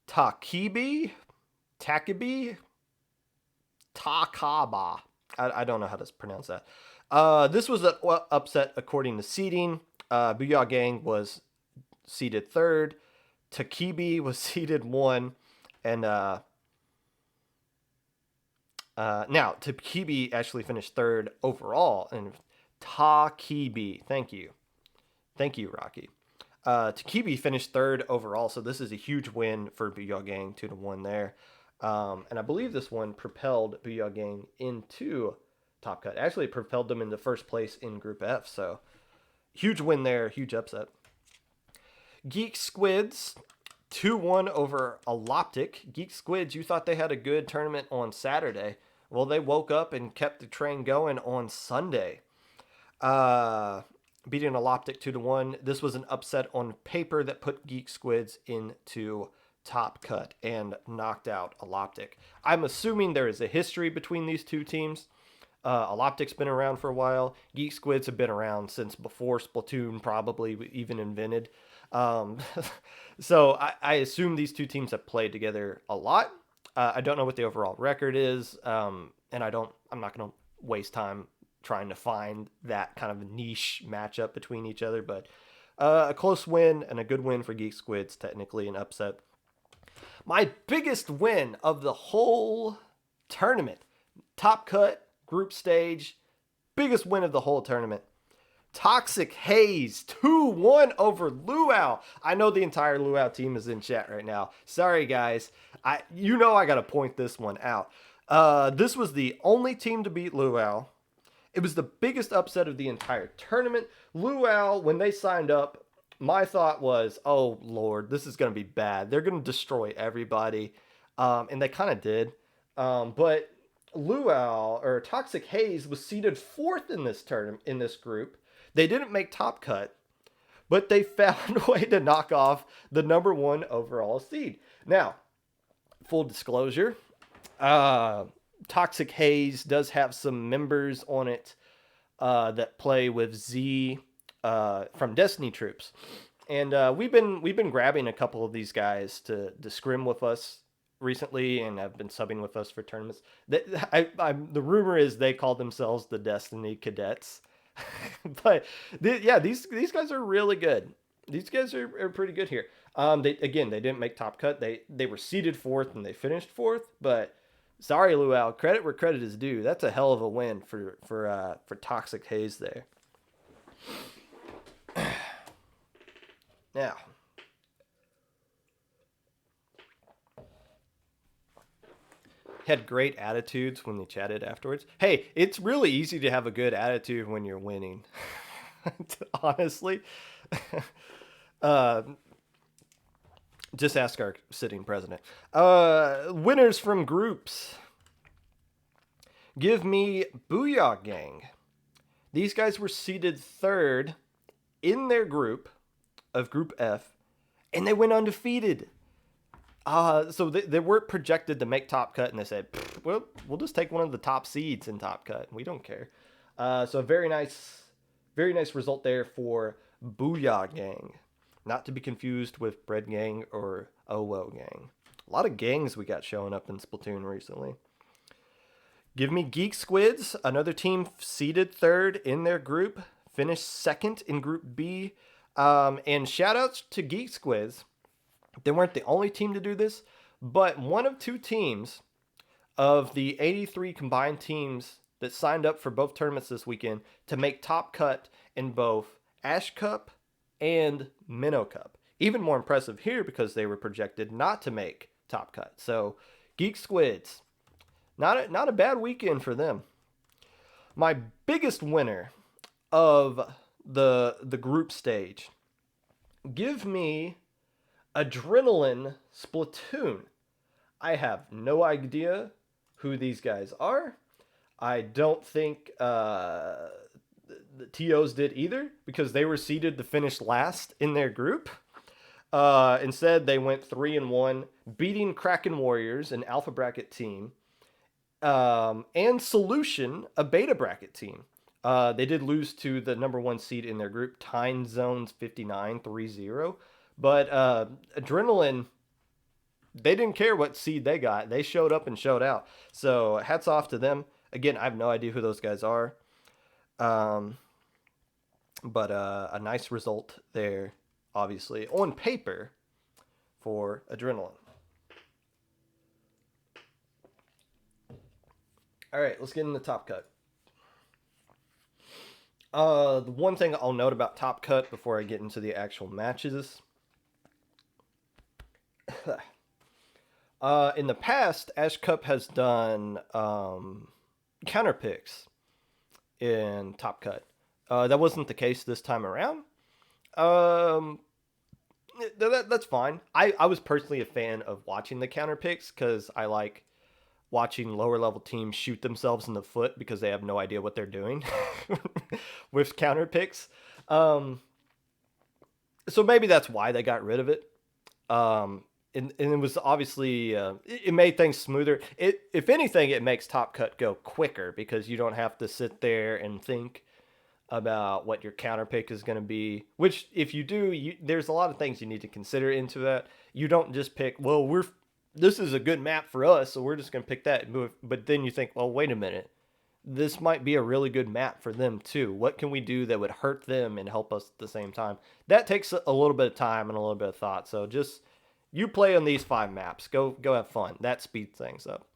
Takaba. I don't know how to pronounce that. This was an upset according to seeding. Booyah Gang was seeded 3rd. Takaba was seeded 1. And now Takaba actually finished 3rd overall. And Takaba, thank you, Rocky. Takaba finished 3rd overall, so this is a huge win for Booyah Gang, 2-1 there. And I believe this one propelled Booyah Gang into Top Cut. Actually, it propelled them into first place in Group F, so huge win there, huge upset. Geek Squids 2-1 over Aloptic. Geek Squids, you thought they had a good tournament on Saturday. Well, they woke up and kept the train going on Sunday. Beating Aloptic 2-1. This was an upset on paper that put Geek Squids into Top Cut and knocked out Aloptic. I'm assuming there is a history between these two teams. Aloptic's been around for a while. Geek Squids have been around since before Splatoon probably even invented. So I assume these two teams have played together a lot. I don't know what the overall record is, and I'm not going to waste time trying to find that kind of niche matchup between each other, but a close win and a good win for Geek Squids, technically an upset. My biggest win of the whole tournament, Top Cut, group stage, biggest win of the whole tournament. Toxic Haze 2-1 over Luau. I know the entire Luau team is in chat right now. Sorry guys, I gotta point this one out. This was the only team to beat Luau. It was the biggest upset of the entire tournament. Luau, when they signed up, my thought was, oh Lord, this is gonna be bad. They're gonna destroy everybody, and they kind of did. But Luau or Toxic Haze was seeded 4th in this tournament in this group. They didn't make Top Cut, but they found a way to knock off the number 1 overall seed. Now, full disclosure, Toxic Haze does have some members on it that play with Z from Destiny Troops, and we've been grabbing a couple of these guys to scrim with us recently, and have been subbing with us for tournaments. The rumor is they call themselves the Destiny Cadets. But these guys are really good. These guys are pretty good here. They didn't make Top Cut. They were seeded 4th and they finished 4th. But sorry, Luau, credit where credit is due. That's a hell of a win for Toxic Haze there. Now, had great attitudes when they chatted afterwards. Hey, it's really easy to have a good attitude when you're winning. Honestly. uh, just ask our sitting president. Winners from groups. Give me Booyah Gang. These guys were seated third in their group of Group F, and they went undefeated. So they weren't projected to make Top Cut, and they said, "Well, we'll just take one of the top seeds in Top Cut. We don't care." So very nice result there for Booyah Gang, not to be confused with Bread Gang or Owo Gang. A lot of gangs we got showing up in Splatoon recently. Give me Geek Squids, another team seeded third in their group, finished second in Group B. And shout outs to Geek Squids. They weren't the only team to do this, but one of two teams of the 83 combined teams that signed up for both tournaments this weekend to make Top Cut in both Ash Cup and Minnow Cup. Even more impressive here because they were projected not to make Top Cut. So, Geek Squids, not a bad weekend for them. My biggest winner of the group stage, give me Adrenaline Splatoon. I have no idea who these guys are. I don't think the TOs did either because they were seeded to finish last in their group. Instead, they went 3-1, beating Kraken Warriors, an alpha bracket team, and Solution, a beta bracket team. They did lose to the number one seed in their group, Time Zones 59 3-0. But Adrenaline, they didn't care what seed they got. They showed up and showed out. So hats off to them. Again, I have no idea who those guys are. But a nice result there, obviously, on paper for Adrenaline. All right, let's get into Top Cut. The one thing I'll note about Top Cut before I get into the actual matches. In the past, Ash Cup has done counter picks in Top Cut. That wasn't the case this time around. That's fine. I was personally a fan of watching the counter picks because I like watching lower level teams shoot themselves in the foot because they have no idea what they're doing with counter picks. So maybe that's why they got rid of it. And it was obviously it made things smoother. If anything, it makes Top Cut go quicker because you don't have to sit there and think about what your counter pick is going to be. Which, if you do, there's a lot of things you need to consider into that. You don't just pick, well, this is a good map for us, so we're just going to pick that. But then you think, well, wait a minute. This might be a really good map for them too. What can we do that would hurt them and help us at the same time? That takes a little bit of time and a little bit of thought. So just you play on these 5 maps. Go have fun. That speeds things up.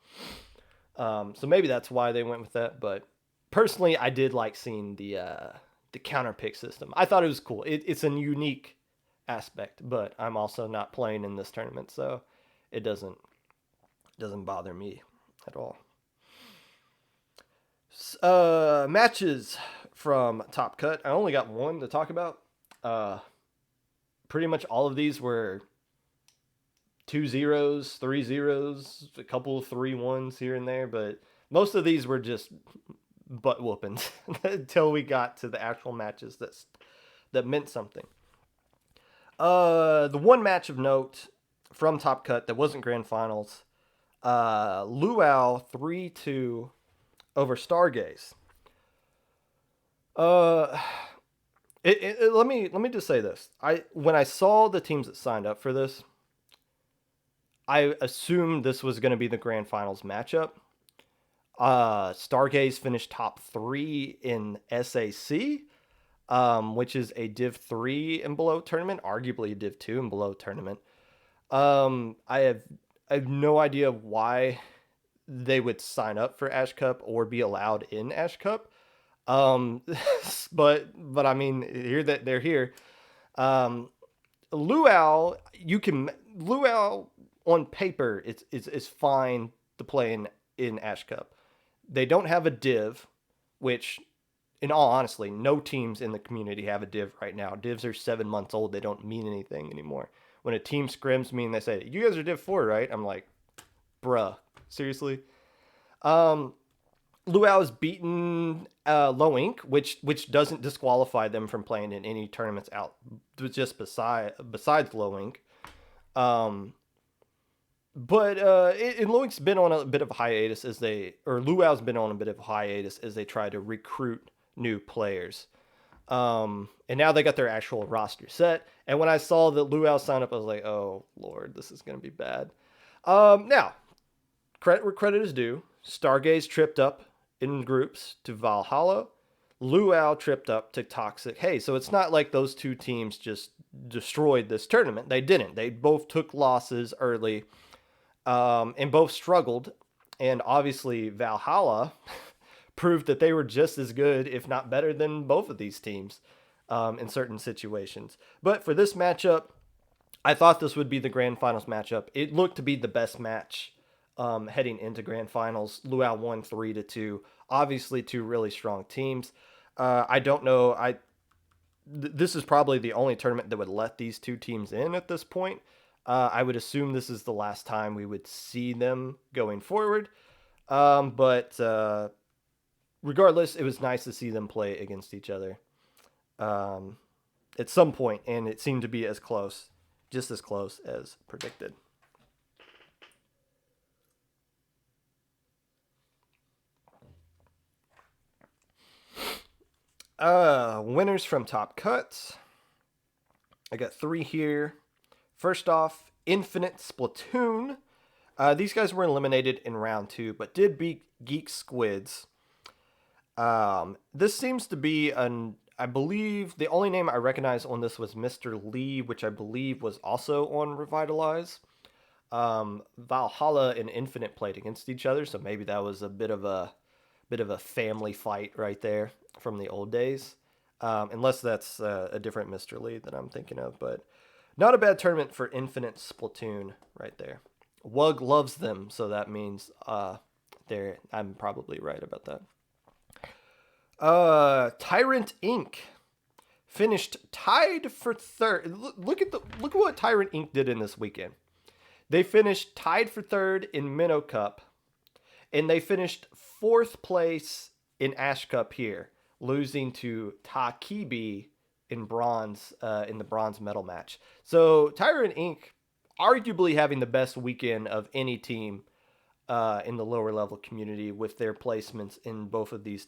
So maybe that's why they went with that. But personally, I did like seeing the counter pick system. I thought it was cool. It's a unique aspect, but I'm also not playing in this tournament, so it doesn't bother me at all. Matches from Top Cut. I only got one to talk about. Pretty much all of these were 2-0s, 3-0s, a couple of 3-1s here and there, but most of these were just butt whoopings until we got to the actual matches that meant something. The one match of note from Top Cut that wasn't Grand Finals, Luau 3-2 over Stargaze. Let me just say this. When I saw the teams that signed up for this, I assumed this was going to be the Grand Finals matchup. Stargaze finished top 3 in SAC, which is a Div 3 and below tournament, arguably a Div 2 and below tournament. I have no idea why they would sign up for Ash Cup or be allowed in Ash Cup. But I mean, here that they're here. Luau on paper it's fine to play in in Ash Cup. They don't have a div, which, in all honesty, no teams in the community have a div right now. Divs are 7 months old. They don't mean anything anymore. When a team scrims me and they say, "You guys are Div 4, right?" I'm like, bruh, seriously? Um, Luau has beaten Low Ink, which doesn't disqualify them from playing in any tournaments out just besides Low Ink. Um, but and Low Ink's been on a bit of a hiatus Luau's been on a bit of a hiatus as they try to recruit new players. And now they got their actual roster set. And when I saw that Luau sign up, I was like, oh Lord, this is gonna be bad. Now credit where credit is due. Stargaze tripped up in groups to Valhalla. Luau tripped up to Toxic. Hey, so it's not like those two teams just destroyed this tournament. They didn't. They both took losses early, and both struggled. And obviously, Valhalla proved that they were just as good, if not better, than both of these teams in certain situations. But for this matchup, I thought this would be the grand finals matchup. It looked to be the best match heading into grand finals. Luau won 3-2. Obviously, two really strong teams. I don't know. This is probably the only tournament that would let these two teams in at this point. I would assume this is the last time we would see them going forward. But regardless, it was nice to see them play against each other at some point, and it seemed to be just as close as predicted. Winners from Top Cuts. I got 3 here. First off, Infinite Splatoon. These guys were eliminated in round 2, but did beat Geek Squids. This seems to be I believe the only name I recognize on this was Mr. Lee, which I believe was also on Revitalize. Valhalla and Infinite played against each other, so maybe that was a bit of a family fight right there from the old days. Unless that's a different Mr. Lee that I'm thinking of, but not a bad tournament for Infinite Splatoon right there. Wug loves them, so that means I'm probably right about that. Tyrant Inc. finished tied for third. Look at what Tyrant Inc. did in this weekend. They finished tied for third in Minnow Cup, and they finished 4th place in Ash Cup here, losing to Takibi in bronze in the bronze medal match. So Tyrant Inc. arguably having the best weekend of any team in the lower level community with their placements in both of these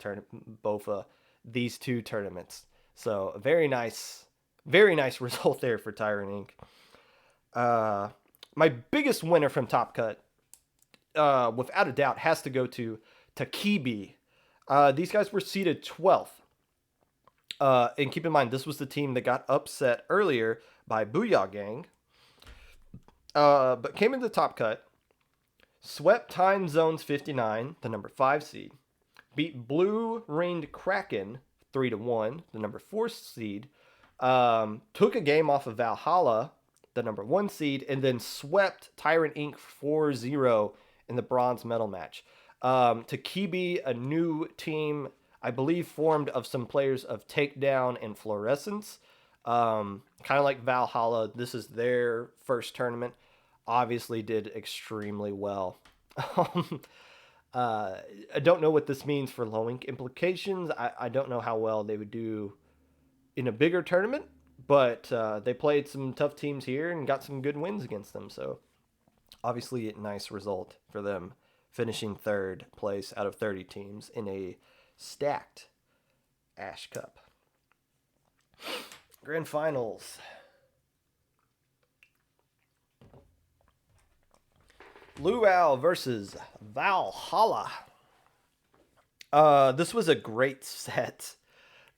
two tournaments. So a very nice result there for Tyrant Inc. My biggest winner from Top Cut, without a doubt, has to go to Takibi. These guys were seeded 12th. And keep in mind, this was the team that got upset earlier by Booyah Gang. But came into Top Cut, swept Time Zones 59, the number 5 seed, beat Blue Ringed Kraken 3-1, the number 4 seed, took a game off of Valhalla, the number 1 seed, and then swept Tyrant Inc. 4-0 in the bronze medal match. Takibi, a new team, I believe, formed of some players of Takedown and Fluorescence. Kind of like Valhalla, this is their first tournament. Obviously did extremely well. I don't know what this means for Low Ink implications. I don't know how well they would do in a bigger tournament, but they played some tough teams here and got some good wins against them. So obviously a nice result for them, finishing 3rd place out of 30 teams in a stacked Ash Cup. Grand Finals. Luau versus Valhalla. This was a great set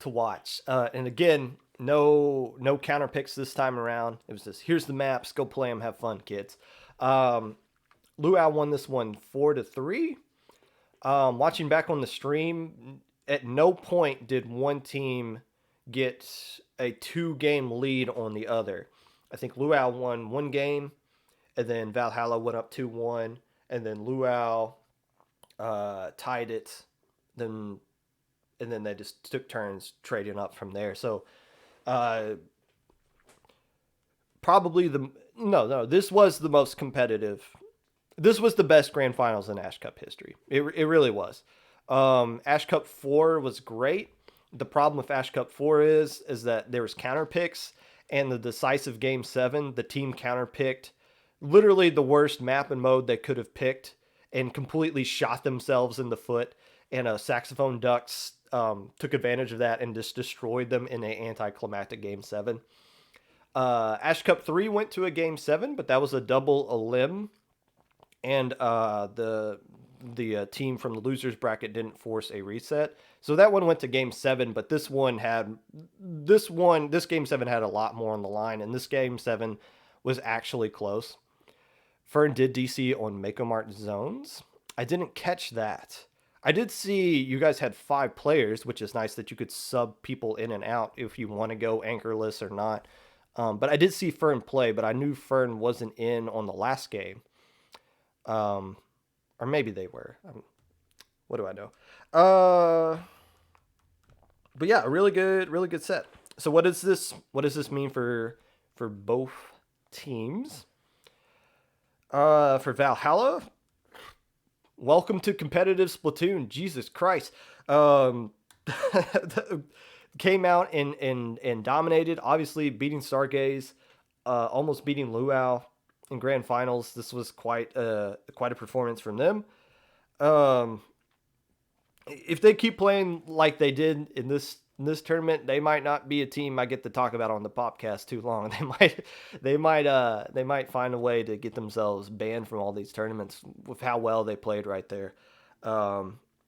to watch. And again, no counter picks this time around. It was just, here's the maps, go play them, have fun, kids. Luau won this one 4-3. Watching back on the stream, at no point did one team get a 2-game lead on the other. I think Luau won 1 game, and then Valhalla went up 2-1, and then Luau tied it, then and then they just took turns trading up from there. So uh, probably the no, this was the most competitive. This was the best grand finals in Ash Cup history. It really was. Ash Cup 4 was great. The problem with Ash Cup 4 is that there was counter picks, and the decisive game 7, the team counter picked literally the worst map and mode they could have picked and completely shot themselves in the foot. And Saxophone Ducks took advantage of that and just destroyed them in an anticlimactic game 7. Ash Cup 3 went to a game 7, but that was a double elim, and the team from the losers bracket didn't force a reset, so that one went to game 7. But this game 7 had a lot more on the line, and this game 7 was actually close. Fern did DC on Mako Mart zones. I didn't catch that. I did see you guys had 5 players, which is nice that you could sub people in and out if you want to go anchorless or not. But I did see Fern play, but I knew Fern wasn't in on the last game. Or maybe they were. What do I know? But yeah, a really good set. So what does this mean for both teams? For Valhalla, welcome to competitive Splatoon. Jesus Christ. Came out and dominated, obviously beating Stargaze, almost beating Luau in grand finals. This was quite a performance from them. If they keep playing like they did in this tournament, they might not be a team I get to talk about on the Popcast too long. They might find a way to get themselves banned from all these tournaments with how well they played right there.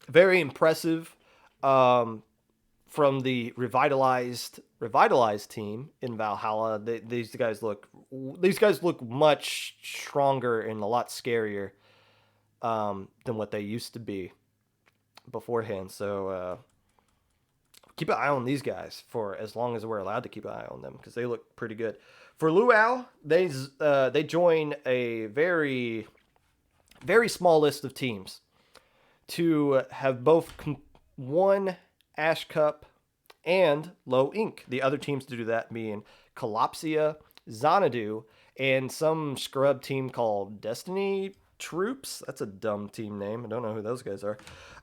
Very impressive from the revitalized team in Valhalla. These guys look much stronger and a lot scarier than what they used to be beforehand. So keep an eye on these guys for as long as we're allowed to keep an eye on them, because they look pretty good. For Luau, they join a very small list of teams to have both won Ash Cup and Low Inc. The other teams to do that being Collapsia, Xanadu, and some scrub team called Destiny Troops. That's a dumb team name. I don't know who those guys are.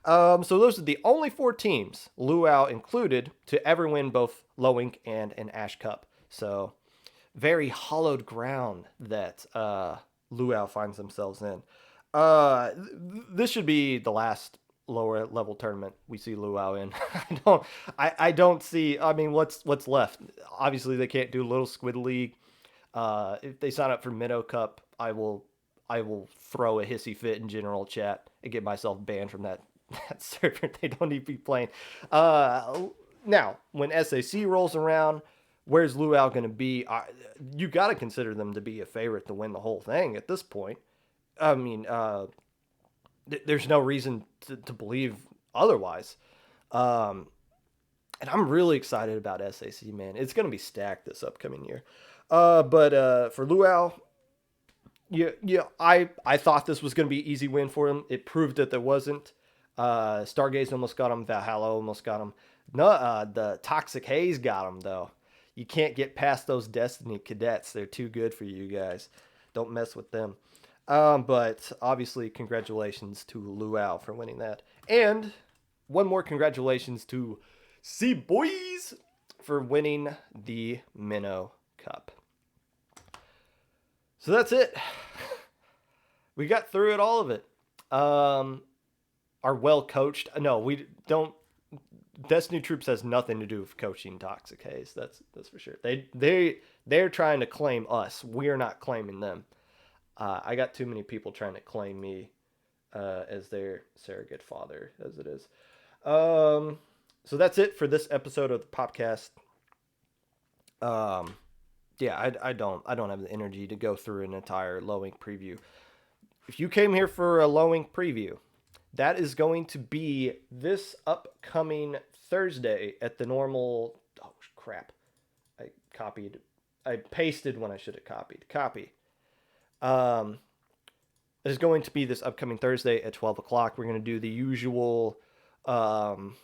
So those are the only 4 teams, Luau included, to ever win both Low Inc. and an Ash Cup. So very hollowed ground that Luau finds themselves in. This should be the last lower level tournament we see Luau in. I don't see. I mean, what's left? Obviously, they can't do Little Squid League. If they sign up for Minnow Cup, I will throw a hissy fit in general chat and get myself banned from that server. They don't need to be playing. Now, when SAC rolls around, where's Luau going to be? You got to consider them to be a favorite to win the whole thing at this point. I mean, there's no reason to believe otherwise. And I'm really excited about SAC, man. It's going to be stacked this upcoming year. But for Luau, yeah, I thought this was going to be an easy win for him. It proved that there wasn't. Stargaze almost got him. Valhalla almost got him. No, the Toxic Haze got him, though. You can't get past those Destiny cadets. They're too good for you guys. Don't mess with them. But obviously, congratulations to Luau for winning that. And one more congratulations to C Boys for winning the Minnow Cup. So that's it. We got through it, all of it. Are well coached. No, we don't. Destiny Troops has nothing to do with coaching Toxic Haze. That's for sure. They're trying to claim us. We're not claiming them. I got too many people trying to claim me as their surrogate father, as it is. So that's it for this episode of the Popcast. Yeah, I don't have the energy to go through an entire Low Ink preview. If you came here for a Low Ink preview, that is going to be this upcoming Thursday at the normal. Oh crap! I pasted when I should have copied. Copy. is going to be this upcoming Thursday at 12 o'clock. We're going to do the usual um,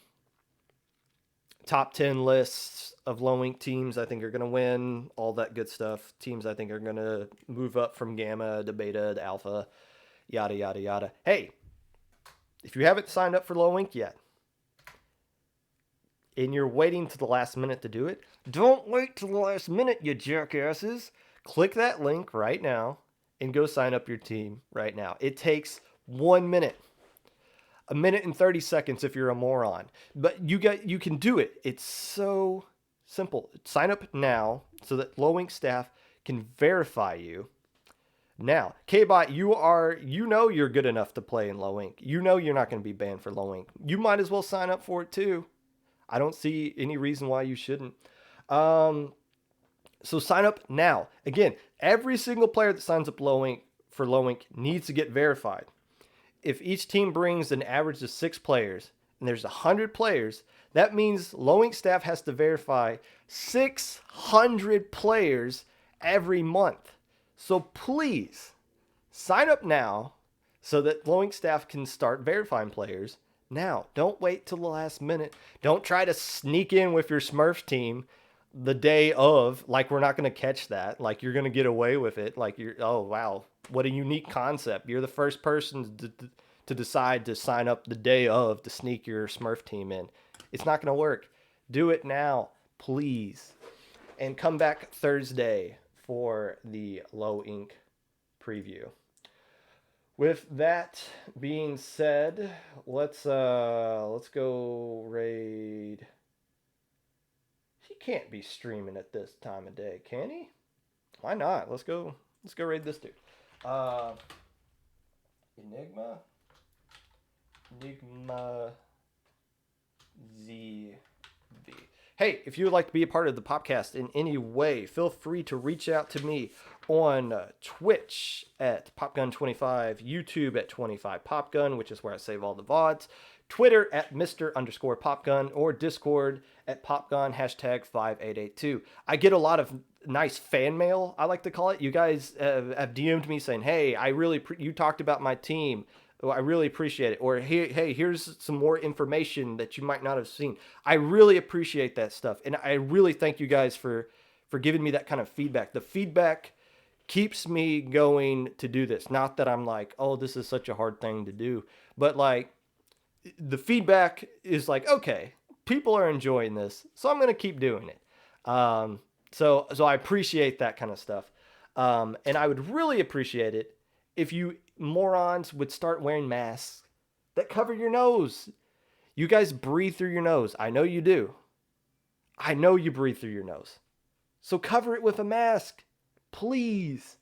top 10 lists of low ink teams I think are going to win, all that good stuff. Teams I think are going to move up from gamma to beta to alpha, yada, yada, yada. Hey, if you haven't signed up for low ink yet, and you're waiting to the last minute to do it, don't wait till the last minute, you jackasses. Click that link right now and go sign up your team right now. It takes 1 minute. A minute and 30 seconds if you're a moron. But you can do it. It's so simple. Sign up now so that low ink staff can verify you. Now, K-Bot, you know you're good enough to play in low ink. You know you're not going to be banned for low ink. You might as well sign up for it too. I don't see any reason why you shouldn't. So sign up now. Again, every single player that signs up for low ink needs to get verified. If each team brings an average of 6 players and there's 100 players, that means low ink staff has to verify 600 players every month. So please sign up now so that low ink staff can start verifying players now. Don't wait till the last minute. Don't try to sneak in with your Smurf team the day of, like we're not going to catch that. Like you're going to get away with it. Like oh wow, what a unique concept. You're the first person to decide to sign up the day of to sneak your Smurf team in. It's not going to work. Do it now, please. And come back Thursday for the low ink preview. With that being said, let's go raid. He can't be streaming at this time of day, can he? Why not? Let's go raid this dude. Enigma ZV. Hey, if you would like to be a part of the podcast in any way, feel free to reach out to me on Twitch at PopGun25, YouTube at 25PopGun, which is where I save all the VODs, Twitter at Mr_Popgun, or Discord at PopGun, #5882. I get a lot of nice fan mail, I like to call it. You guys have DM'd me saying, hey, you talked about my team. I really appreciate it. Or, hey, here's some more information that you might not have seen. I really appreciate that stuff. And I really thank you guys for giving me that kind of feedback. The feedback keeps me going to do this. Not that I'm like, oh, this is such a hard thing to do. But, like, the feedback is like, okay, people are enjoying this, so I'm going to keep doing it. So I appreciate that kind of stuff. And I would really appreciate it if you morons would start wearing masks that cover your nose. You guys breathe through your nose. I know you do. I know you breathe through your nose. So cover it with a mask. Please.